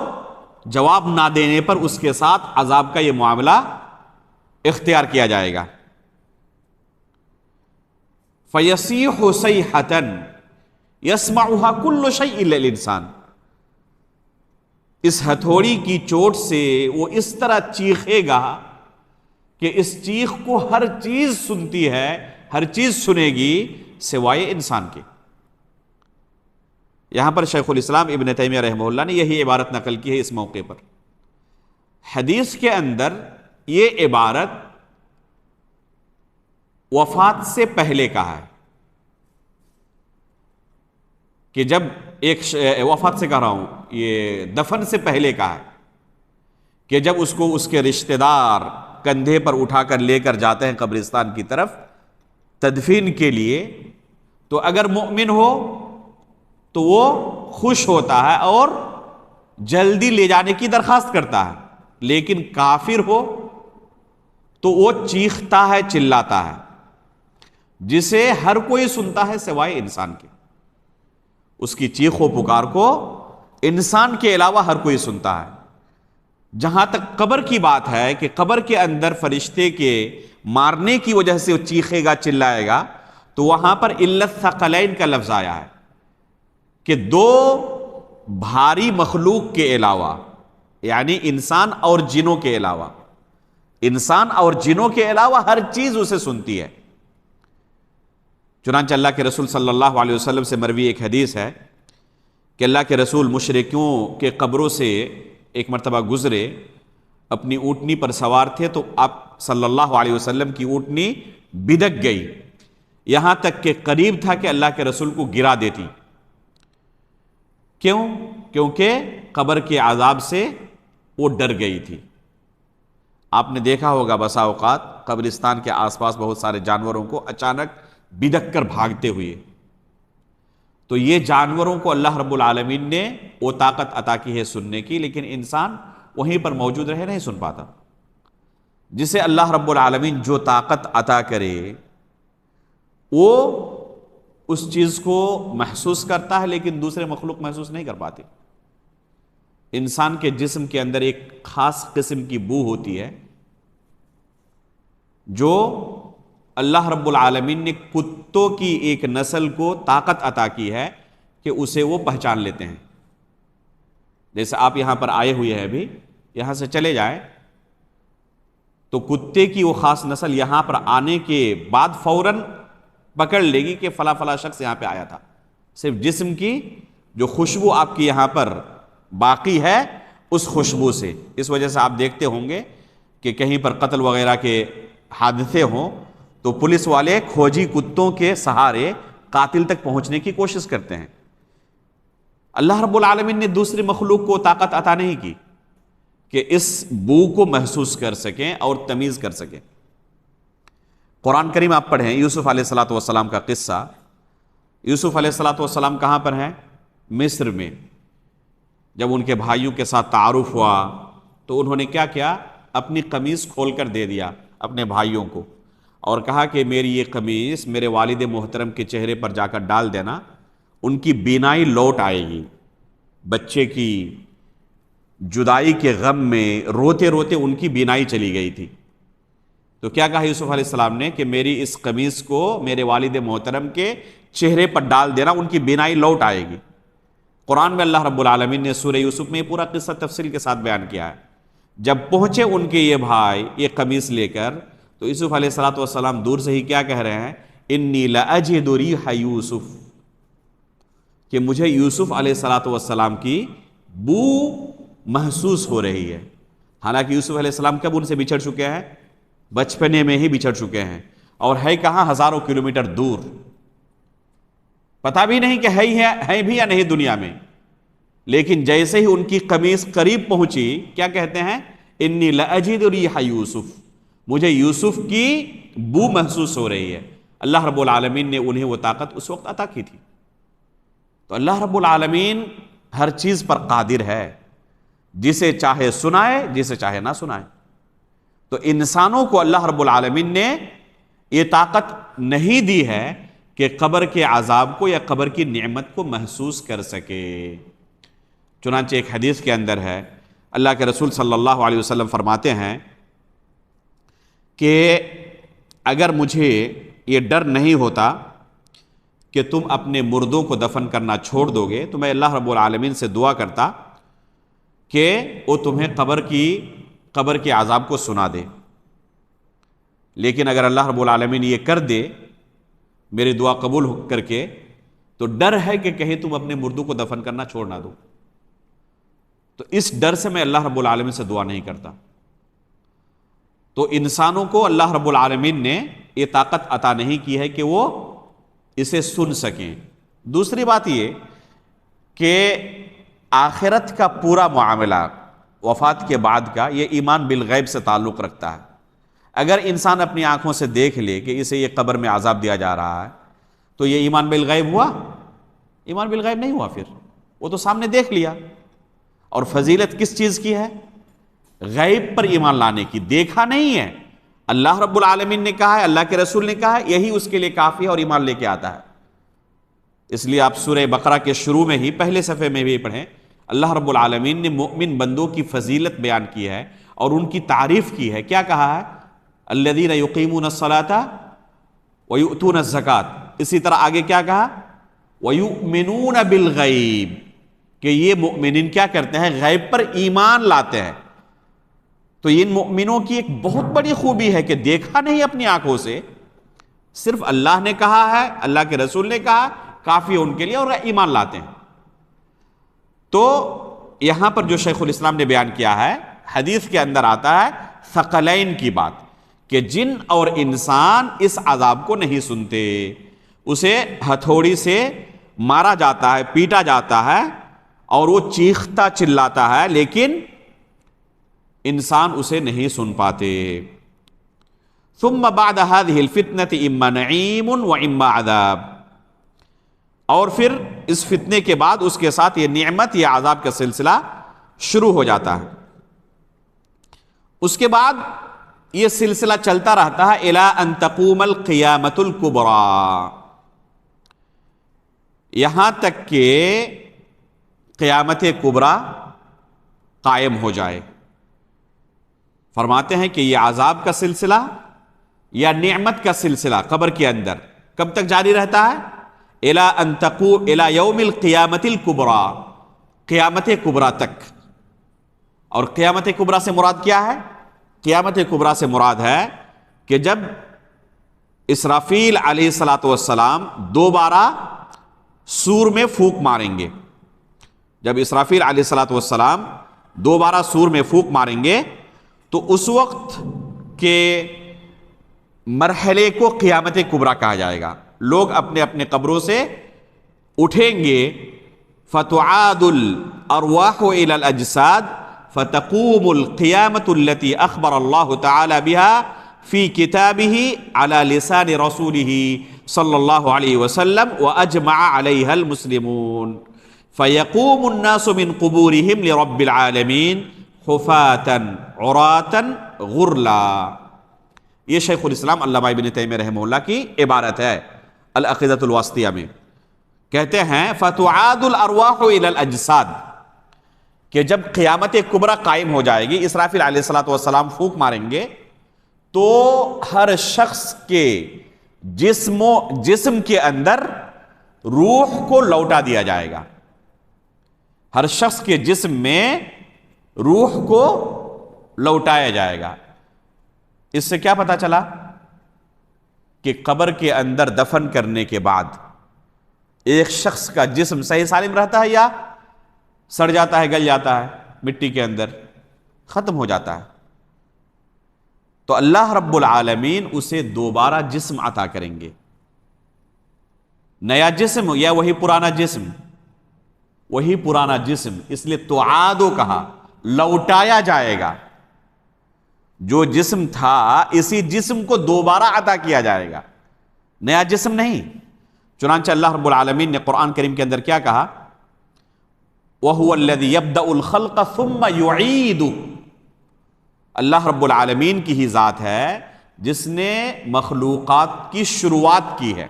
جواب نہ دینے پر اس کے ساتھ عذاب کا یہ معاملہ اختیار کیا جائے گا۔ فَيَصِيحُ صَيْحَةً يَسْمَعُهَا كُلُّ شَيْءٍ إِلَّا الْإِنسَانَ۔ اس ہتھوڑی کی چوٹ سے وہ اس طرح چیخے گا کہ اس چیخ کو ہر چیز سنتی ہے، ہر چیز سنے گی سوائے انسان کے۔ یہاں پر شیخ الاسلام ابن تیمیہ رحمہ اللہ نے یہی عبارت نقل کی ہے اس موقع پر۔ حدیث کے اندر یہ عبارت وفات سے پہلے کہا ہے، کہ جب وفات سے کہہ رہا ہوں، یہ دفن سے پہلے کہا ہے کہ جب اس کو اس کے رشتہ دار کندھے پر اٹھا کر لے کر جاتے ہیں قبرستان کی طرف تدفین کے لیے، تو اگر مؤمن ہو تو وہ خوش ہوتا ہے اور جلدی لے جانے کی درخواست کرتا ہے، لیکن کافر ہو تو وہ چیختا ہے، چلاتا ہے، جسے ہر کوئی سنتا ہے سوائے انسان کے۔ اس کی چیخ و پکار کو انسان کے علاوہ ہر کوئی سنتا ہے۔ جہاں تک قبر کی بات ہے کہ قبر کے اندر فرشتے کے مارنے کی وجہ سے وہ چیخے گا، چلائے گا، تو وہاں پر الا الثقلین کا لفظ آیا ہے کہ دو بھاری مخلوق کے علاوہ، یعنی انسان اور جنوں کے علاوہ، انسان اور جنوں کے علاوہ ہر چیز اسے سنتی ہے۔ چنانچہ اللہ کے رسول صلی اللہ علیہ وسلم سے مروی ایک حدیث ہے کہ اللہ کے رسول مشرکوں کے قبروں سے ایک مرتبہ گزرے، اپنی اونٹنی پر سوار تھے، تو آپ صلی اللہ علیہ وسلم کی اونٹنی بدک گئی، یہاں تک کہ قریب تھا کہ اللہ کے رسول کو گرا دیتی۔ کیوں؟ کیونکہ قبر کے عذاب سے وہ ڈر گئی تھی۔ آپ نے دیکھا ہوگا بسا اوقات قبرستان کے آس پاس بہت سارے جانوروں کو اچانک بدک کر بھاگتے ہوئے، تو یہ جانوروں کو اللہ رب العالمین نے وہ طاقت عطا کی ہے سننے کی، لیکن انسان وہیں پر موجود رہے نہیں سن پاتا۔ جسے اللہ رب العالمین جو طاقت عطا کرے وہ اس چیز کو محسوس کرتا ہے، لیکن دوسرے مخلوق محسوس نہیں کر پاتے۔ انسان کے جسم کے اندر ایک خاص قسم کی بو ہوتی ہے جو اللہ رب العالمین نے کتوں کی ایک نسل کو طاقت عطا کی ہے کہ اسے وہ پہچان لیتے ہیں۔ جیسے آپ یہاں پر آئے ہوئے ہیں، ابھی یہاں سے چلے جائیں تو کتے کی وہ خاص نسل یہاں پر آنے کے بعد فوراً پکڑ لے گی کہ فلاں فلاں شخص یہاں پہ آیا تھا۔ صرف جسم کی جو خوشبو آپ کی یہاں پر باقی ہے اس خوشبو سے۔ اس وجہ سے آپ دیکھتے ہوں گے کہ کہیں پر قتل وغیرہ کے حادثے ہوں تو پولیس والے کھوجی کتوں کے سہارے قاتل تک پہنچنے کی کوشش کرتے ہیں۔ اللہ رب العالمین نے دوسری مخلوق کو طاقت عطا نہیں کی کہ اس بو کو محسوس کر سکیں اور تمیز کر سکیں۔ قرآن کریم آپ پڑھیں یوسف علیہ الصلوۃ والسلام کا قصہ۔ یوسف علیہ الصلوۃ والسلام کہاں پر ہیں؟ مصر میں۔ جب ان کے بھائیوں کے ساتھ تعارف ہوا تو انہوں نے کیا کیا؟ اپنی قمیص کھول کر دے دیا اپنے بھائیوں کو، اور کہا کہ میری یہ قمیص میرے والد محترم کے چہرے پر جا کر ڈال دینا، ان کی بینائی لوٹ آئے گی۔ بچے کی جدائی کے غم میں روتے روتے ان کی بینائی چلی گئی تھی۔ تو کیا کہا یوسف علیہ السلام نے کہ میری اس قمیص کو میرے والد محترم کے چہرے پر ڈال دینا، ان کی بینائی لوٹ آئے گی۔ قرآن میں اللہ رب العالمین نے سورہ یوسف میں پورا قصہ تفصیل کے ساتھ بیان کیا ہے۔ جب پہنچے ان کے یہ بھائی یہ قمیص لے کر، تو یوسف علیہ الصلوۃ والسلام دور سے ہی کیا کہہ رہے ہیں؟ انی لاجد ریح یوسف، کہ مجھے یوسف علیہ الصلوۃ والسلام کی بو محسوس ہو رہی ہے. حالانکہ یوسف علیہ السلام کب ان سے بچھڑ چکے ہیں؟ بچپنے میں ہی بچھڑ چکے ہیں، اور ہے کہاں؟ ہزاروں کلومیٹر دور. پتہ بھی نہیں کہ ہے بھی یا نہیں دنیا میں. لیکن جیسے ہی ان کی قمیص قریب پہنچی، کیا کہتے ہیں؟ انی لاجد ریح یوسف، مجھے یوسف کی بو محسوس ہو رہی ہے. اللہ رب العالمین نے انہیں وہ طاقت اس وقت عطا کی تھی. تو اللہ رب العالمین ہر چیز پر قادر ہے، جسے چاہے سنائے، جسے چاہے نہ سنائے. تو انسانوں کو اللہ رب العالمین نے یہ طاقت نہیں دی ہے کہ قبر کے عذاب کو یا قبر کی نعمت کو محسوس کر سکے. چنانچہ ایک حدیث کے اندر ہے، اللہ کے رسول صلی اللہ علیہ وسلم فرماتے ہیں کہ اگر مجھے یہ ڈر نہیں ہوتا کہ تم اپنے مردوں کو دفن کرنا چھوڑ دو گے تو میں اللہ رب العالمین سے دعا کرتا کہ وہ تمہیں قبر کے عذاب کو سنا دے. لیکن اگر اللہ رب العالمین یہ کر دے میری دعا قبول کر کے، تو ڈر ہے کہ کہیں تم اپنے مردوں کو دفن کرنا چھوڑ نہ دو. تو اس ڈر سے میں اللہ رب العالمین سے دعا نہیں کرتا. تو انسانوں کو اللہ رب العالمین نے یہ طاقت عطا نہیں کی ہے کہ وہ اسے سن سکیں. دوسری بات یہ کہ آخرت کا پورا معاملہ وفات کے بعد کا یہ ایمان بالغیب سے تعلق رکھتا ہے. اگر انسان اپنی آنکھوں سے دیکھ لے کہ اسے یہ قبر میں عذاب دیا جا رہا ہے تو یہ ایمان بالغیب ہوا؟ ایمان بالغیب نہیں ہوا. پھر وہ تو سامنے دیکھ لیا. اور فضیلت کس چیز کی ہے؟ غیب پر ایمان لانے کی. دیکھا نہیں ہے، اللہ رب العالمین نے کہا ہے، اللہ کے رسول نے کہا ہے، یہی اس کے لیے کافی ہے اور ایمان لے کے آتا ہے. اس لیے آپ سورہ بقرہ کے شروع میں ہی پہلے صفحے میں بھی پڑھیں، اللہ رب العالمین نے مؤمن بندوں کی فضیلت بیان کی ہے اور ان کی تعریف کی ہے. کیا کہا ہے؟ الذین یقیمون الصلاۃ ویؤتون الزکاۃ. اسی طرح آگے کیا کہا؟ ویؤمنون بالغیب، کہ یہ مؤمنین کیا کرتے ہیں؟ غیب پر ایمان لاتے ہیں. تو ان مؤمنوں کی ایک بہت بڑی خوبی ہے کہ دیکھا نہیں اپنی آنکھوں سے، صرف اللہ نے کہا ہے، اللہ کے رسول نے کہا، کافی ہے ان کے لیے، اور ایمان لاتے ہیں. تو یہاں پر جو شیخ الاسلام نے بیان کیا ہے، حدیث کے اندر آتا ہے ثقلین کی بات، کہ جن اور انسان اس عذاب کو نہیں سنتے. اسے ہتھوڑی سے مارا جاتا ہے، پیٹا جاتا ہے، اور وہ چیختا چلاتا ہے، لیکن انسان اسے نہیں سن پاتے. ثم بعد هذه الفتنة اما نعیم و اما عذاب. اور پھر اس فتنے کے بعد اس کے ساتھ یہ نعمت یا عذاب کا سلسلہ شروع ہو جاتا ہے. اس کے بعد یہ سلسلہ چلتا رہتا ہے الی ان تقوم القیامۃ الکبریٰ، یہاں تک کہ قیامت کبریٰ قائم ہو جائے. فرماتے ہیں کہ یہ عذاب کا سلسلہ یا نعمت کا سلسلہ قبر کے اندر کب تک جاری رہتا ہے؟ الی ان تقوم الی یوم القیامۃ الکبریٰ، قیامت کبریٰ تک. اور قیامت کبریٰ سے مراد کیا ہے؟ قیامت کبریٰ سے مراد ہے کہ جب اسرافیل علیہ الصلوۃ والسلام دوبارہ سور میں پھونک ماریں گے. جب اسرافیل علیہ الصلوۃ والسلام دوبارہ سور میں پھونک ماریں گے تو اس وقت کے مرحلے کو قیامت کبریٰ کہا جائے گا. لوگ اپنے اپنے قبروں سے اٹھیں گے، فتعاد الارواح الى الاجساد فتقوم القیامۃ التي اخبر اللہ تعالی بها فی کتابہ على لسان رسولہ صلی اللہ علیہ وسلم واجمع علیہا المسلمون فیقوم الناس من قبورہم لرب العالمین حفاة عراة غرلا. یہ شیخ الاسلام علامہ ابن تیمیہ رحمہ اللہ کی عبارت ہے العقیدۃ الواسطیہ میں. کہتے ہیں فتعاد الارواح الى الاجساد، کہ جب قیامت کبریٰ قائم ہو جائے گی، اسرافیل علیہ الصلوۃ والسلام پھونک ماریں گے تو ہر شخص کے جسم کے اندر روح کو لوٹا دیا جائے گا. ہر شخص کے جسم میں روح کو لوٹایا جائے گا. اس سے کیا پتا چلا؟ کہ قبر کے اندر دفن کرنے کے بعد ایک شخص کا جسم صحیح سالم رہتا ہے یا سڑ جاتا ہے، گل جاتا ہے مٹی کے اندر، ختم ہو جاتا ہے؟ تو اللہ رب العالمین اسے دوبارہ جسم عطا کریں گے، نیا جسم یا وہی پرانا جسم؟ وہی پرانا جسم، اس لیے تعادو کہا، لوٹایا جائے گا۔ جو جسم تھا اسی جسم کو دوبارہ عطا کیا جائے گا، نیا جسم نہیں۔ چنانچہ اللہ رب العالمین نے قرآن کریم کے اندر کیا کہا؟ وَهُوَ الَّذِي يَبْدَأُ الْخَلْقَ ثُمَّ يُعِيدُ، اللہ رب العالمین کی ہی ذات ہے جس نے مخلوقات کی شروعات کی ہے۔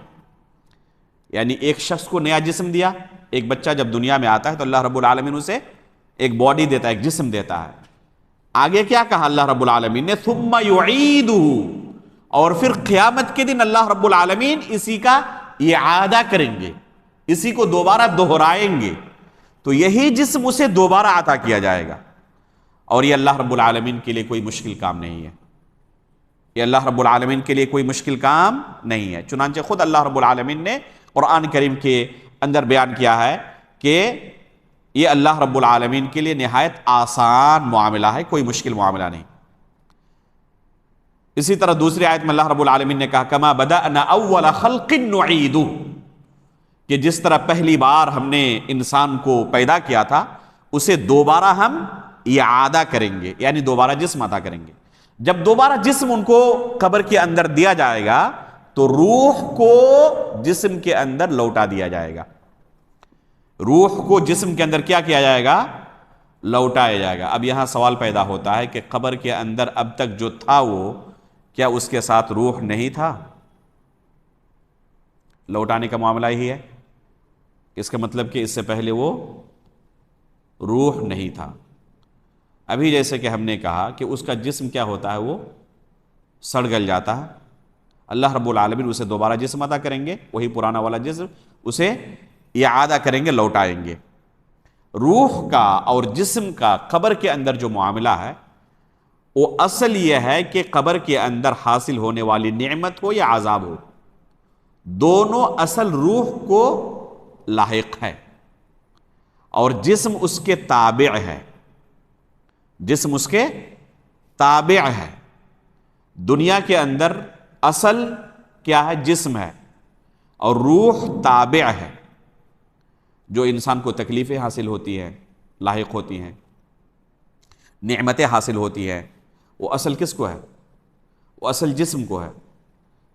یعنی ایک شخص کو نیا جسم دیا، ایک بچہ جب دنیا میں آتا ہے تو اللہ رب العالمین اسے ایک باڈی دیتا ہے، ایک جسم دیتا ہے۔ آگے کیا کہا اللہ رب العالمین نے؟ ثم يعيده، اور پھر قیامت کے دن اللہ رب العالمین اسی کا اعادہ کریں گے، اسی کو دوبارہ دہرائیں گے، تو یہی جسم اسے دوبارہ عطا کیا جائے گا۔ اور یہ اللہ رب العالمین کے لیے کوئی مشکل کام نہیں ہے، یہ اللہ رب العالمین کے لیے کوئی مشکل کام نہیں ہے۔ چنانچہ خود اللہ رب العالمین نے قرآن کریم کے اندر بیان کیا ہے کہ یہ اللہ رب العالمین کے لیے نہایت آسان معاملہ ہے، کوئی مشکل معاملہ نہیں۔ اسی طرح دوسری آیت میں اللہ رب العالمین نے کہا کما بدأنا اول خلق نعید، کہ جس طرح پہلی بار ہم نے انسان کو پیدا کیا تھا اسے دوبارہ ہم اعادہ کریں گے، یعنی دوبارہ جسم عطا کریں گے۔ جب دوبارہ جسم ان کو قبر کے اندر دیا جائے گا تو روح کو جسم کے اندر لوٹا دیا جائے گا، روح کو جسم کے اندر کیا کیا جائے گا؟ لوٹایا جائے گا۔ اب یہاں سوال پیدا ہوتا ہے کہ قبر کے اندر اب تک جو تھا وہ کیا اس کے ساتھ روح نہیں تھا؟ لوٹانے کا معاملہ ہی ہے، اس کا مطلب کہ اس سے پہلے وہ روح نہیں تھا۔ ابھی جیسے کہ ہم نے کہا کہ اس کا جسم کیا ہوتا ہے؟ وہ سڑ گل جاتا ہے، اللہ رب العالمین اسے دوبارہ جسم عطا کریں گے، وہی پرانا والا جسم اسے اعادہ کریں گے، لوٹائیں گے۔ روح کا اور جسم کا قبر کے اندر جو معاملہ ہے وہ اصل یہ ہے کہ قبر کے اندر حاصل ہونے والی نعمت ہو یا عذاب ہو، دونوں اصل روح کو لاحق ہے، اور جسم اس کے تابع ہے، جسم اس کے تابع ہے۔ دنیا کے اندر اصل کیا ہے؟ جسم ہے، اور روح تابع ہے۔ جو انسان کو تکلیفیں حاصل ہوتی ہیں، لاحق ہوتی ہیں، نعمتیں حاصل ہوتی ہیں، وہ اصل کس کو ہے؟ وہ اصل جسم کو ہے۔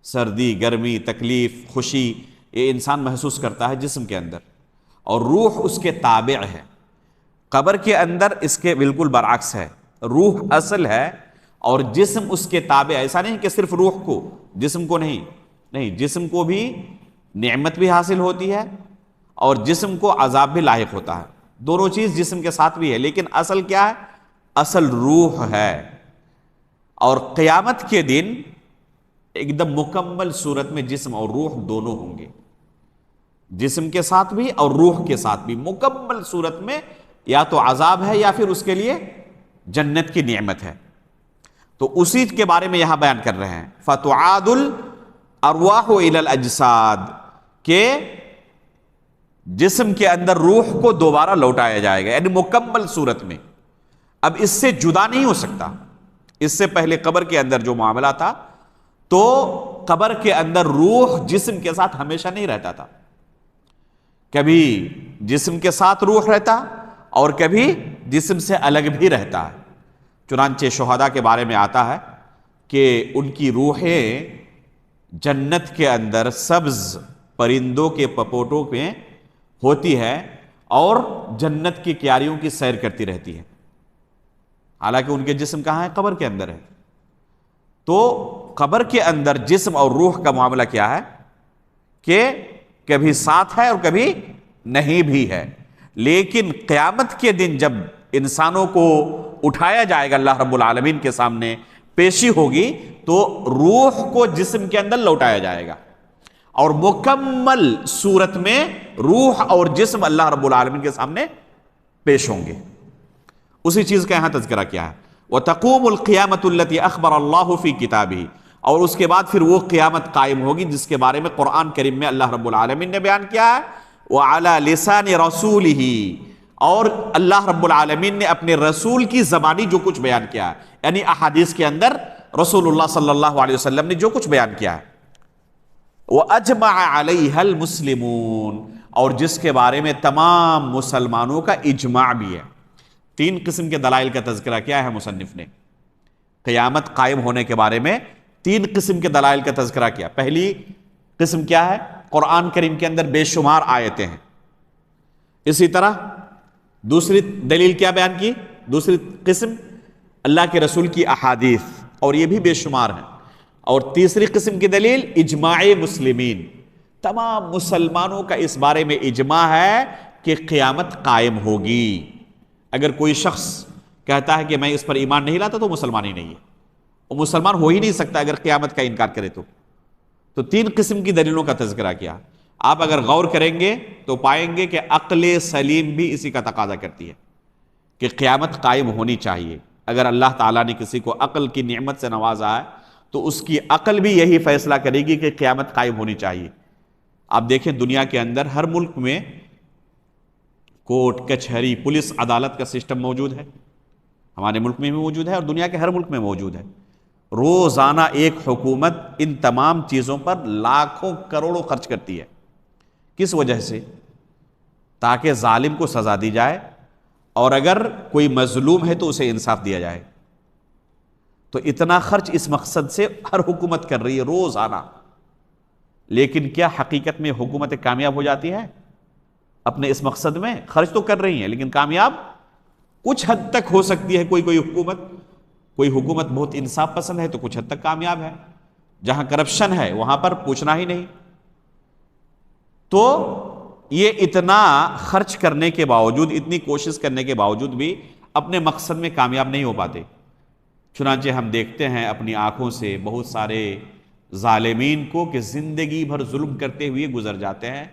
سردی، گرمی، تکلیف، خوشی یہ انسان محسوس کرتا ہے جسم کے اندر، اور روح اس کے تابع ہے۔ قبر کے اندر اس کے بالکل برعکس ہے، روح اصل ہے اور جسم اس کے تابع۔ ایسا نہیں کہ صرف روح کو، جسم کو نہیں، جسم کو بھی نعمت بھی حاصل ہوتی ہے اور جسم کو عذاب بھی لاحق ہوتا ہے، دونوں چیز جسم کے ساتھ بھی ہے، لیکن اصل کیا ہے؟ اصل روح ہے۔ اور قیامت کے دن ایک دم مکمل صورت میں جسم اور روح دونوں ہوں گے، جسم کے ساتھ بھی اور روح کے ساتھ بھی مکمل صورت میں، یا تو عذاب ہے یا پھر اس کے لیے جنت کی نعمت ہے۔ تو اسی کے بارے میں یہاں بیان کر رہے ہیں فَتُعَادُ الْأَرْوَاحُ إِلَى الْأَجْسَادِ، کہ جسم کے اندر روح کو دوبارہ لوٹایا جائے گا، یعنی مکمل صورت میں۔ اب اس سے جدا نہیں ہو سکتا۔ اس سے پہلے قبر کے اندر جو معاملہ تھا تو قبر کے اندر روح جسم کے ساتھ ہمیشہ نہیں رہتا تھا، کبھی جسم کے ساتھ روح رہتا اور کبھی جسم سے الگ بھی رہتا ہے۔ چنانچہ شہداء کے بارے میں آتا ہے کہ ان کی روحیں جنت کے اندر سبز پرندوں کے پپوٹوں میں ہوتی ہے اور جنت کی کیاریوں کی سیر کرتی رہتی ہے، حالانکہ ان کے جسم کہاں ہے؟ قبر کے اندر ہے۔ تو قبر کے اندر جسم اور روح کا معاملہ کیا ہے کہ کبھی ساتھ ہے اور کبھی نہیں بھی ہے، لیکن قیامت کے دن جب انسانوں کو اٹھایا جائے گا اللہ رب العالمین کے سامنے، پیشی ہوگی، تو روح کو جسم کے اندر لوٹایا جائے گا، اور مکمل صورت میں روح اور جسم اللہ رب العالمین کے سامنے پیش ہوں گے۔ اسی چیز کا یہاں تذکرہ کیا ہے وَتَقُومُ الْقِيَامَةُ الَّتِي أَخْبَرَ اللَّهُ فِي كِتَابِهِ، اور اس کے بعد پھر وہ قیامت قائم ہوگی جس کے بارے میں قرآن کریم میں اللہ رب العالمین نے بیان کیا ہے وعلی لسان رسولہ، اور اللہ رب العالمین نے اپنے رسول کی زبانی جو کچھ بیان کیا ہے، یعنی احادیث کے اندر رسول اللہ صلی اللہ علیہ وسلم نے جو کچھ بیان کیا ہے، وَأَجْمَعَ عَلَيْهَا الْمُسْلِمُونَ، اور جس کے بارے میں تمام مسلمانوں کا اجماع بھی ہے۔ تین قسم کے دلائل کا تذکرہ کیا ہے مصنف نے، قیامت قائم ہونے کے بارے میں تین قسم کے دلائل کا تذکرہ کیا۔ پہلی قسم کیا ہے؟ قرآن کریم کے اندر بے شمار آیتیں ہیں۔ اسی طرح دوسری دلیل کیا بیان کی؟ دوسری قسم اللہ کے رسول کی احادیث، اور یہ بھی بے شمار ہیں۔ اور تیسری قسم کی دلیل اجماع مسلمین، تمام مسلمانوں کا اس بارے میں اجماع ہے کہ قیامت قائم ہوگی۔ اگر کوئی شخص کہتا ہے کہ میں اس پر ایمان نہیں لاتا تو مسلمان ہی نہیں ہے، وہ مسلمان ہو ہی نہیں سکتا اگر قیامت کا انکار کرے تو تین قسم کی دلیلوں کا تذکرہ کیا۔ آپ اگر غور کریں گے تو پائیں گے کہ عقل سلیم بھی اسی کا تقاضا کرتی ہے کہ قیامت قائم ہونی چاہیے۔ اگر اللہ تعالیٰ نے کسی کو عقل کی نعمت سے نوازا ہے تو اس کی عقل بھی یہی فیصلہ کرے گی کہ قیامت قائم ہونی چاہیے۔ آپ دیکھیں دنیا کے اندر ہر ملک میں کورٹ کچہری پولیس عدالت کا سسٹم موجود ہے، ہمارے ملک میں بھی موجود ہے اور دنیا کے ہر ملک میں موجود ہے۔ روزانہ ایک حکومت ان تمام چیزوں پر لاکھوں کروڑوں خرچ کرتی ہے۔ کس وجہ سے؟ تاکہ ظالم کو سزا دی جائے، اور اگر کوئی مظلوم ہے تو اسے انصاف دیا جائے۔ تو اتنا خرچ اس مقصد سے ہر حکومت کر رہی ہے روزانہ۔ لیکن کیا حقیقت میں حکومتیں کامیاب ہو جاتی ہے اپنے اس مقصد میں؟ خرچ تو کر رہی ہیں لیکن کامیاب کچھ حد تک ہو سکتی ہے۔ کوئی حکومت بہت انصاف پسند ہے تو کچھ حد تک کامیاب ہے، جہاں کرپشن ہے وہاں پر پوچھنا ہی نہیں۔ تو یہ اتنا خرچ کرنے کے باوجود، اتنی کوشش کرنے کے باوجود بھی اپنے مقصد میں کامیاب نہیں ہو پاتے۔ چنانچہ ہم دیکھتے ہیں اپنی آنکھوں سے بہت سارے ظالمین کو کہ زندگی بھر ظلم کرتے ہوئے گزر جاتے ہیں،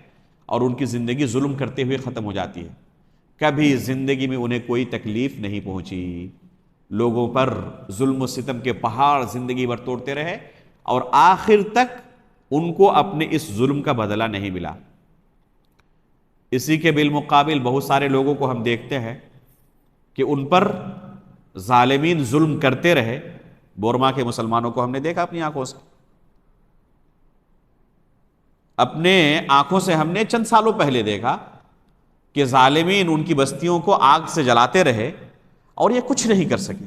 اور ان کی زندگی ظلم کرتے ہوئے ختم ہو جاتی ہے۔ کبھی زندگی میں انہیں کوئی تکلیف نہیں پہنچی، لوگوں پر ظلم و ستم کے پہاڑ زندگی بھر توڑتے رہے، اور آخر تک ان کو اپنے اس ظلم کا بدلہ نہیں ملا۔ اسی کے بالمقابل بہت سارے لوگوں کو ہم دیکھتے ہیں کہ ان پر ظالمین ظلم کرتے رہے۔ بورما کے مسلمانوں کو ہم نے دیکھا اپنی آنکھوں سے، اپنے آنکھوں سے ہم نے چند سالوں پہلے دیکھا کہ ظالمین ان کی بستیوں کو آگ سے جلاتے رہے اور یہ کچھ نہیں کر سکے۔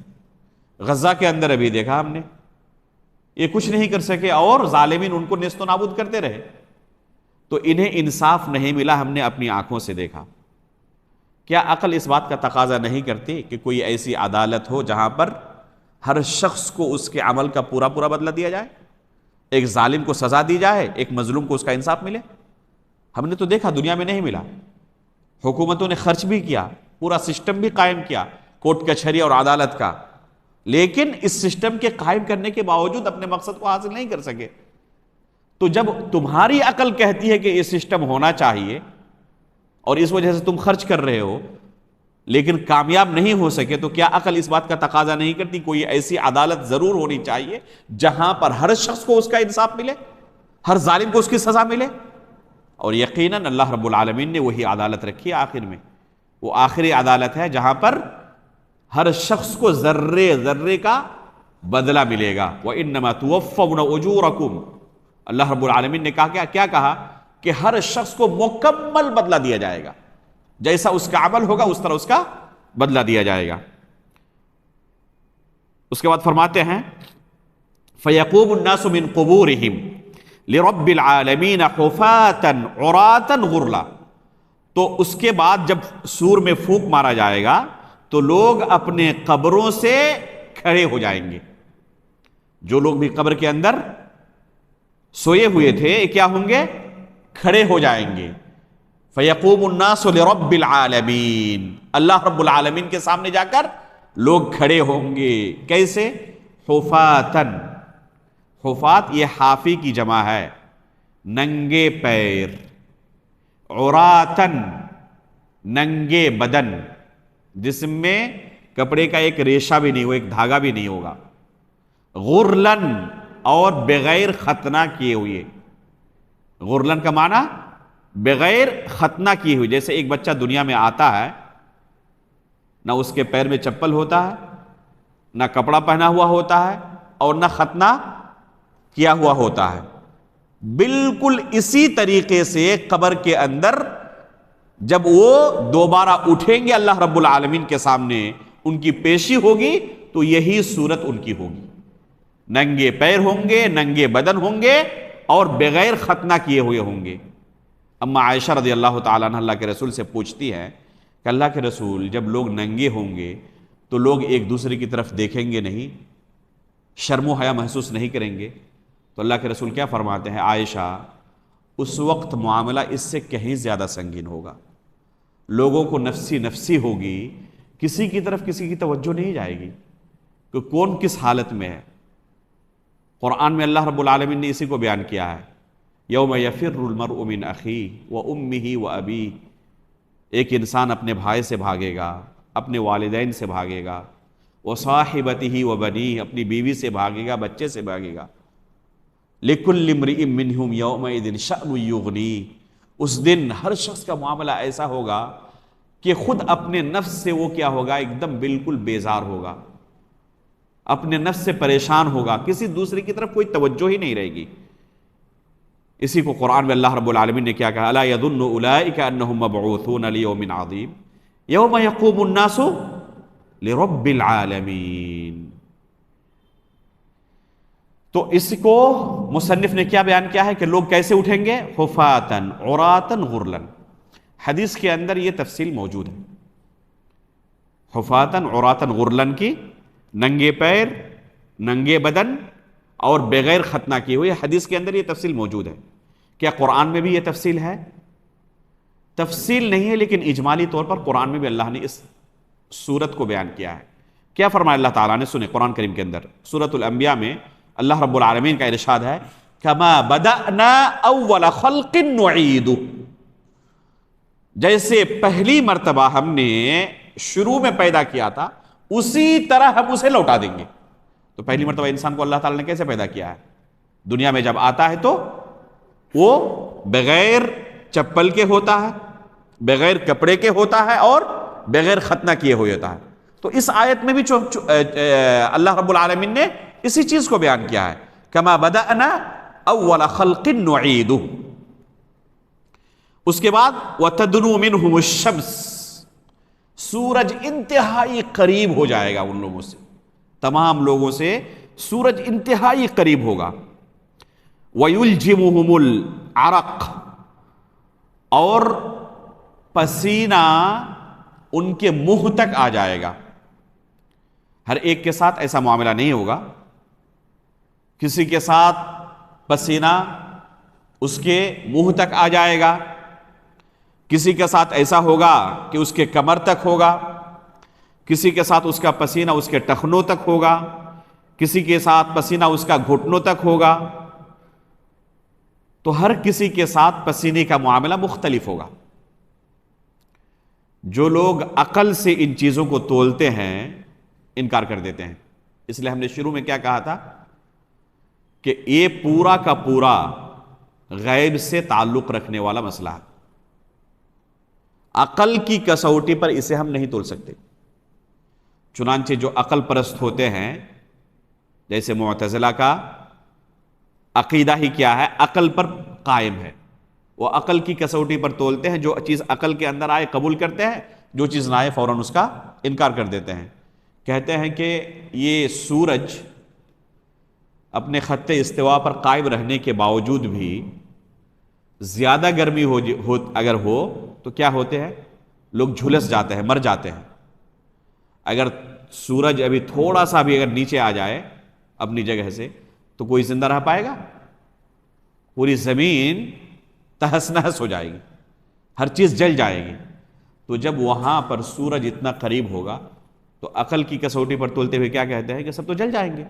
غزہ کے اندر ابھی دیکھا ہم نے، یہ کچھ نہیں کر سکے اور ظالمین ان کو نیست و نابود کرتے رہے۔ تو انہیں انصاف نہیں ملا، ہم نے اپنی آنکھوں سے دیکھا۔ کیا عقل اس بات کا تقاضا نہیں کرتی کہ کوئی ایسی عدالت ہو جہاں پر ہر شخص کو اس کے عمل کا پورا پورا بدلہ دیا جائے، ایک ظالم کو سزا دی جائے، ایک مظلوم کو اس کا انصاف ملے؟ ہم نے تو دیکھا دنیا میں نہیں ملا۔ حکومتوں نے خرچ بھی کیا، پورا سسٹم بھی قائم کیا کورٹ کچہری اور عدالت کا، لیکن اس سسٹم کے قائم کرنے کے باوجود اپنے مقصد کو حاصل نہیں کر سکے۔ تو جب تمہاری عقل کہتی ہے کہ یہ سسٹم ہونا چاہیے اور اس وجہ سے تم خرچ کر رہے ہو لیکن کامیاب نہیں ہو سکے، تو کیا عقل اس بات کا تقاضا نہیں کرتی کوئی ایسی عدالت ضرور ہونی چاہیے جہاں پر ہر شخص کو اس کا انصاف ملے، ہر ظالم کو اس کی سزا ملے؟ اور یقیناً اللہ رب العالمین نے وہی عدالت رکھی ہے آخر میں، وہ آخری عدالت ہے جہاں پر ہر شخص کو ذرے ذرے کا بدلہ ملے گا۔ وَإِنَّمَا تُوَفَّوْنَ أُجُورَكُمْ، اللہ رب العالمین نے کیا کہا کہ ہر شخص کو مکمل بدلہ دیا جائے گا، جیسا اس کا عمل ہوگا اس طرح اس کا بدلہ دیا جائے گا۔ اس کے بعد فرماتے ہیں فَيَقُومُ النَّاسُ مِنْ قُبُورِهِمْ لِرَبِّ الْعَالَمِينَ حُفَاةً عُرَاةً غُرْلًا، تو اس کے بعد جب سور میں پھونک مارا جائے گا تو لوگ اپنے قبروں سے کھڑے ہو جائیں گے۔ جو لوگ بھی قبر کے اندر سوئے ہوئے تھے کیا ہوں گے؟ کھڑے ہو جائیں گے۔ فَيَقُومُ النَّاسُ لِرَبِّ الْعَالَمِينَ، اللہ رب العالمین کے سامنے جا کر لوگ کھڑے ہوں گے۔ کیسے؟ حُفَاةً، حفات یہ حافی کی جمع ہے، ننگے پیر، عُرَاةً ننگے بدن، جسم میں کپڑے کا ایک ریشہ بھی نہیں ہو، ایک دھاگا بھی نہیں ہوگا، غُرْلًا اور بغیر ختنہ کیے ہوئے۔ غُرْلًا کا معنی بغیر ختنہ کیے ہوئے. جیسے ایک بچہ دنیا میں آتا ہے، نہ اس کے پیر میں چپل ہوتا ہے، نہ کپڑا پہنا ہوا ہوتا ہے، اور نہ ختنہ کیا ہوا ہوتا ہے. بالکل اسی طریقے سے قبر کے اندر جب وہ دوبارہ اٹھیں گے اللہ رب العالمین کے سامنے، ان کی پیشی ہوگی تو یہی صورت ان کی ہوگی. ننگے پیر ہوں گے، ننگے بدن ہوں گے، اور بغیر ختنہ کیے ہوئے ہوں گے. اما عائشہ رضی اللہ تعالیٰ عنہ اللہ کے رسول سے پوچھتی ہے کہ اللہ کے رسول، جب لوگ ننگے ہوں گے تو لوگ ایک دوسرے کی طرف دیکھیں گے نہیں، شرم و حیا محسوس نہیں کریں گے؟ تو اللہ کے رسول کیا فرماتے ہیں، عائشہ اس وقت معاملہ اس سے کہیں زیادہ سنگین ہوگا. لوگوں کو نفسی نفسی ہوگی، کسی کی طرف کسی کی توجہ نہیں جائے گی کہ کون کس حالت میں ہے. قرآن میں اللہ رب العالمین نے اسی کو بیان کیا ہے، یوم یفر المرء من اخیہ وامہ وابیہ. ایک انسان اپنے بھائی سے بھاگے گا، اپنے والدین سے بھاگے گا، وصاحبتہ وبنیہ، اپنی بیوی سے بھاگے گا، بچے سے بھاگے گا. لکل امرئ منہم یومئذ شأن یغنیہ. اس دن ہر شخص کا معاملہ ایسا ہوگا کہ خود اپنے نفس سے وہ کیا ہوگا، ایک دم بالکل بیزار ہوگا، اپنے نفس سے پریشان ہوگا، کسی دوسرے کی طرف کوئی توجہ ہی نہیں رہے گی. اسی کو قرآن میں اللہ رب العالمین نے کیا کہا، الا یظن اولئک انہم مبعوثون لیوم عظیم یوم یقوم الناس لرب العالمین. تو اس کو مصنف نے کیا بیان کیا ہے کہ لوگ کیسے اٹھیں گے، حفاتن عراتن غرلن. حدیث کے اندر یہ تفصیل موجود ہے، حفاتن عراتن غرلن کی، ننگے پیر، ننگے بدن اور بغیر ختنہ کیے ہوئے. حدیث کے اندر یہ تفصیل موجود ہے. کیا قرآن میں بھی یہ تفصیل ہے؟ تفصیل نہیں ہے، لیکن اجمالی طور پر قرآن میں بھی اللہ نے اس صورت کو بیان کیا ہے. کیا فرمایا اللہ تعالیٰ نے، سنیں قرآن کریم کے اندر سورۃ الانبیاء میں اللہ رب العالمین کا ارشاد ہے، کما بدأنا اول خلق نعید. جیسے پہلی مرتبہ ہم نے شروع میں پیدا کیا تھا اسی طرح ہم اسے لوٹا دیں گے. تو پہلی مرتبہ انسان کو اللہ تعالیٰ نے کیسے پیدا کیا ہے؟ دنیا میں جب آتا ہے تو وہ بغیر چپل کے ہوتا ہے، بغیر کپڑے کے ہوتا ہے، اور بغیر ختنہ کیے ہوئے ہوتا ہے. تو اس آیت میں بھی اللہ رب العالمین نے اسی چیز کو بیان کیا ہے، کما بدأنا اول خلق نعید. اس کے بعد وتدنو منہم الشمس، سورج انتہائی قریب ہو جائے گا ان لوگوں سے، تمام لوگوں سے سورج انتہائی قریب ہوگا. وَيُلْجِمُهُمُ الْعَرَقُ، اور پسینہ ان کے منہ تک آ جائے گا. ہر ایک کے ساتھ ایسا معاملہ نہیں ہوگا، کسی کے ساتھ پسینہ اس کے منہ تک آ جائے گا، کسی کے ساتھ ایسا ہوگا کہ اس کے کمر تک ہوگا، کسی کے ساتھ اس کا پسینہ اس کے ٹخنوں تک ہوگا، کسی کے ساتھ پسینہ اس کا گھٹنوں تک ہوگا. تو ہر کسی کے ساتھ پسینے کا معاملہ مختلف ہوگا. جو لوگ عقل سے ان چیزوں کو تولتے ہیں انکار کر دیتے ہیں. اس لیے ہم نے شروع میں کیا کہا تھا کہ یہ پورا کا پورا غیب سے تعلق رکھنے والا مسئلہ ہے. عقل کی کسوٹی پر اسے ہم نہیں تول سکتے. چنانچہ جو عقل پرست ہوتے ہیں، جیسے معتزلہ کا عقیدہ ہی کیا ہے، عقل پر قائم ہے، وہ عقل کی کسوٹی پر تولتے ہیں. جو چیز عقل کے اندر آئے قبول کرتے ہیں، جو چیز نہ آئے فوراً اس کا انکار کر دیتے ہیں. کہتے ہیں کہ یہ سورج اپنے خط استوا پر قائم رہنے کے باوجود بھی زیادہ گرمی اگر ہو تو کیا ہوتے ہیں، لوگ جھلس جاتے ہیں، مر جاتے ہیں. اگر سورج ابھی تھوڑا سا بھی اگر نیچے آ جائے اپنی جگہ سے تو کوئی زندہ رہ پائے گا؟ پوری زمین تہس نہس ہو جائے گی، ہر چیز جل جائے گی. تو جب وہاں پر سورج اتنا قریب ہوگا تو عقل کی کسوٹی پر تولتے ہوئے کیا کہتے ہیں کہ سب تو جل جائیں گے.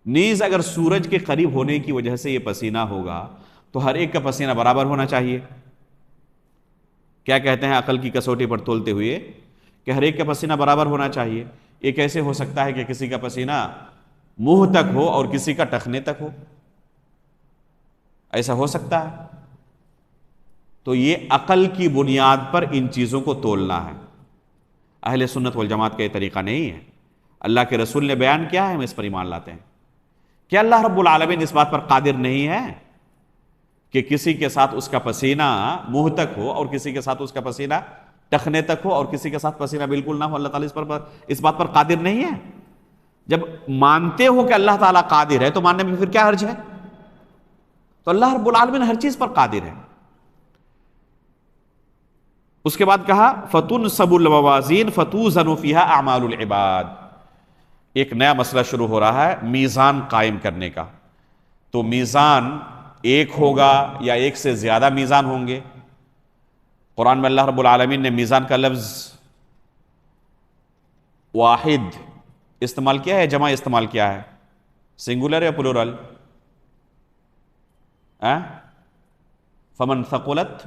نیز اگر سورج کے قریب ہونے کی وجہ سے یہ پسینہ ہوگا تو ہر ایک کا پسینہ برابر ہونا چاہیے. کیا کہتے ہیں عقل کی کسوٹی پر تولتے ہوئے کہ ہر ایک کا پسینہ برابر ہونا چاہیے. یہ کیسے ہو سکتا ہے کہ کسی کا پسینہ منہ تک ہو اور کسی کا ٹخنے تک ہو؟ ایسا ہو سکتا ہے؟ تو یہ عقل کی بنیاد پر ان چیزوں کو تولنا ہے. اہل سنت والجماعت کا یہ طریقہ نہیں ہے. اللہ کے رسول نے بیان کیا ہے، ہم اس پر ایمان لاتے ہیں. کیا اللہ رب العالمین اس بات پر قادر نہیں ہے کہ کسی کے ساتھ اس کا پسینہ منہ تک ہو اور کسی کے ساتھ اس کا پسینہ ٹخنے تک ہو اور کسی کے ساتھ پسینہ بالکل نہ ہو؟ اللہ تعالیٰ اس بات پر قادر نہیں ہے. جب مانتے ہو کہ اللہ تعالیٰ قادر ہے تو ماننے میں پھر کیا حرج ہے؟ تو اللہ رب العالمین ہر چیز پر قادر ہے. اس کے بعد کہا فَتُنْصَبُ الْمَوَازِينَ فَتُوزَنُ فِيهَا أَعْمَالُ الْعِبَادِ. ایک نیا مسئلہ شروع ہو رہا ہے میزان قائم کرنے کا. تو میزان ایک ہوگا یا ایک سے زیادہ میزان ہوں گے؟ قرآن میں اللہ رب العالمین نے میزان کا لفظ واحد استعمال کیا ہے، جمع استعمال کیا ہے؟ سنگولر یا پلورل؟ فمن ثقلت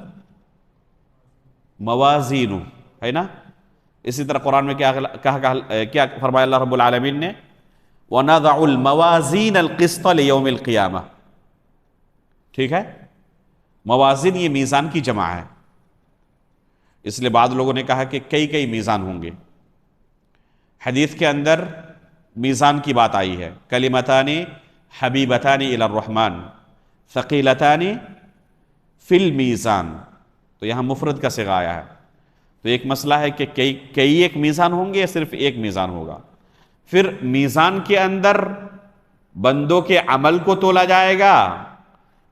موازین ہے نا. اسی طرح قرآن میں کیا فرمایا اللہ رب العالمین نے؟ وَنَضَعُ الْمَوَازِينَ الْقِسْطَ لِيَوْمِ الْقِيَامَةِ. ٹھیک ہے، موازین یہ میزان کی جمع ہے. اس لیے بعض لوگوں نے کہا کہ کئی میزان ہوں گے. حدیث کے اندر میزان کی بات آئی ہے، کلمتان حبیبتان الی الرحمن ثقیلتان فی المیزان. تو یہاں مفرد کا صیغہ آیا ہے. تو ایک مسئلہ ہے کہ کئی ایک میزان ہوں گے یا صرف ایک میزان ہوگا. پھر میزان کے اندر بندوں کے عمل کو تولا جائے گا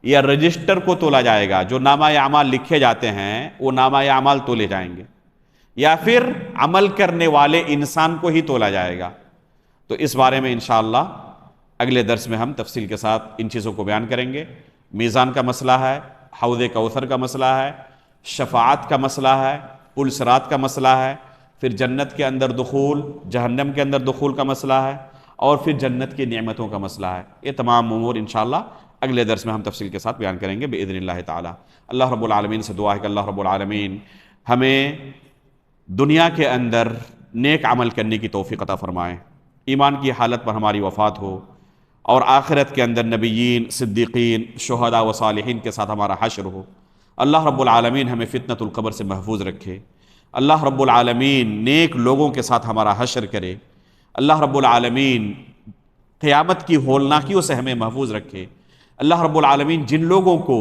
یا رجسٹر کو تولا جائے گا؟ جو نامہ اعمال لکھے جاتے ہیں وہ نامہ اعمال تولے جائیں گے، یا پھر عمل کرنے والے انسان کو ہی تولا جائے گا؟ تو اس بارے میں انشاءاللہ اگلے درس میں ہم تفصیل کے ساتھ ان چیزوں کو بیان کریں گے. میزان کا مسئلہ ہے، حوض کوثر کا مسئلہ ہے، شفاعت کا مسئلہ ہے، پل صراط کا مسئلہ ہے، پھر جنت کے اندر دخول، جہنم کے اندر دخول کا مسئلہ ہے، اور پھر جنت کی نعمتوں کا مسئلہ ہے. یہ تمام امور انشاءاللہ اگلے درس میں ہم تفصیل کے ساتھ بیان کریں گے باذن اللہ تعالی. اللہ رب العالمین سے دعا ہے کہ اللہ رب العالمین ہمیں دنیا کے اندر نیک عمل کرنے کی توفیق عطا فرمائے، ایمان کی حالت پر ہماری وفات ہو، اور آخرت کے اندر نبیین، صدیقین، شہداء و صالحین کے ساتھ ہمارا حشر ہو. اللہ رب العالمین ہمیں فتنۃ القبر سے محفوظ رکھے. اللہ رب العالمین نیک لوگوں کے ساتھ ہمارا حشر کرے. اللہ رب العالمین قیامت کی ہولناکیوں سے ہمیں محفوظ رکھے. اللہ رب العالمین جن لوگوں کو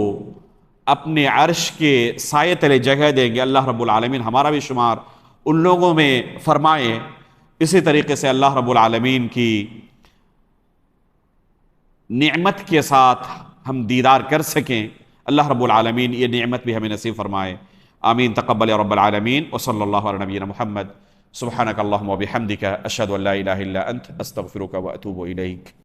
اپنے عرش کے سائے تلے جگہ دیں گے، اللہ رب العالمین ہمارا بھی شمار ان لوگوں میں فرمائے. اسی طریقے سے اللہ رب العالمین کی نعمت کے ساتھ ہم دیدار کر سکیں. اللہ رب العالمین یہ نعمت بھی ہمیں نصیب فرمائے. آمین. تقبل یا رب العالمین. وصلی اللہ علی نبینا محمد. سبحانک اللہم و بحمدک، اشہد ان لا الہ الا انت، استغفرک و اتوب الیک.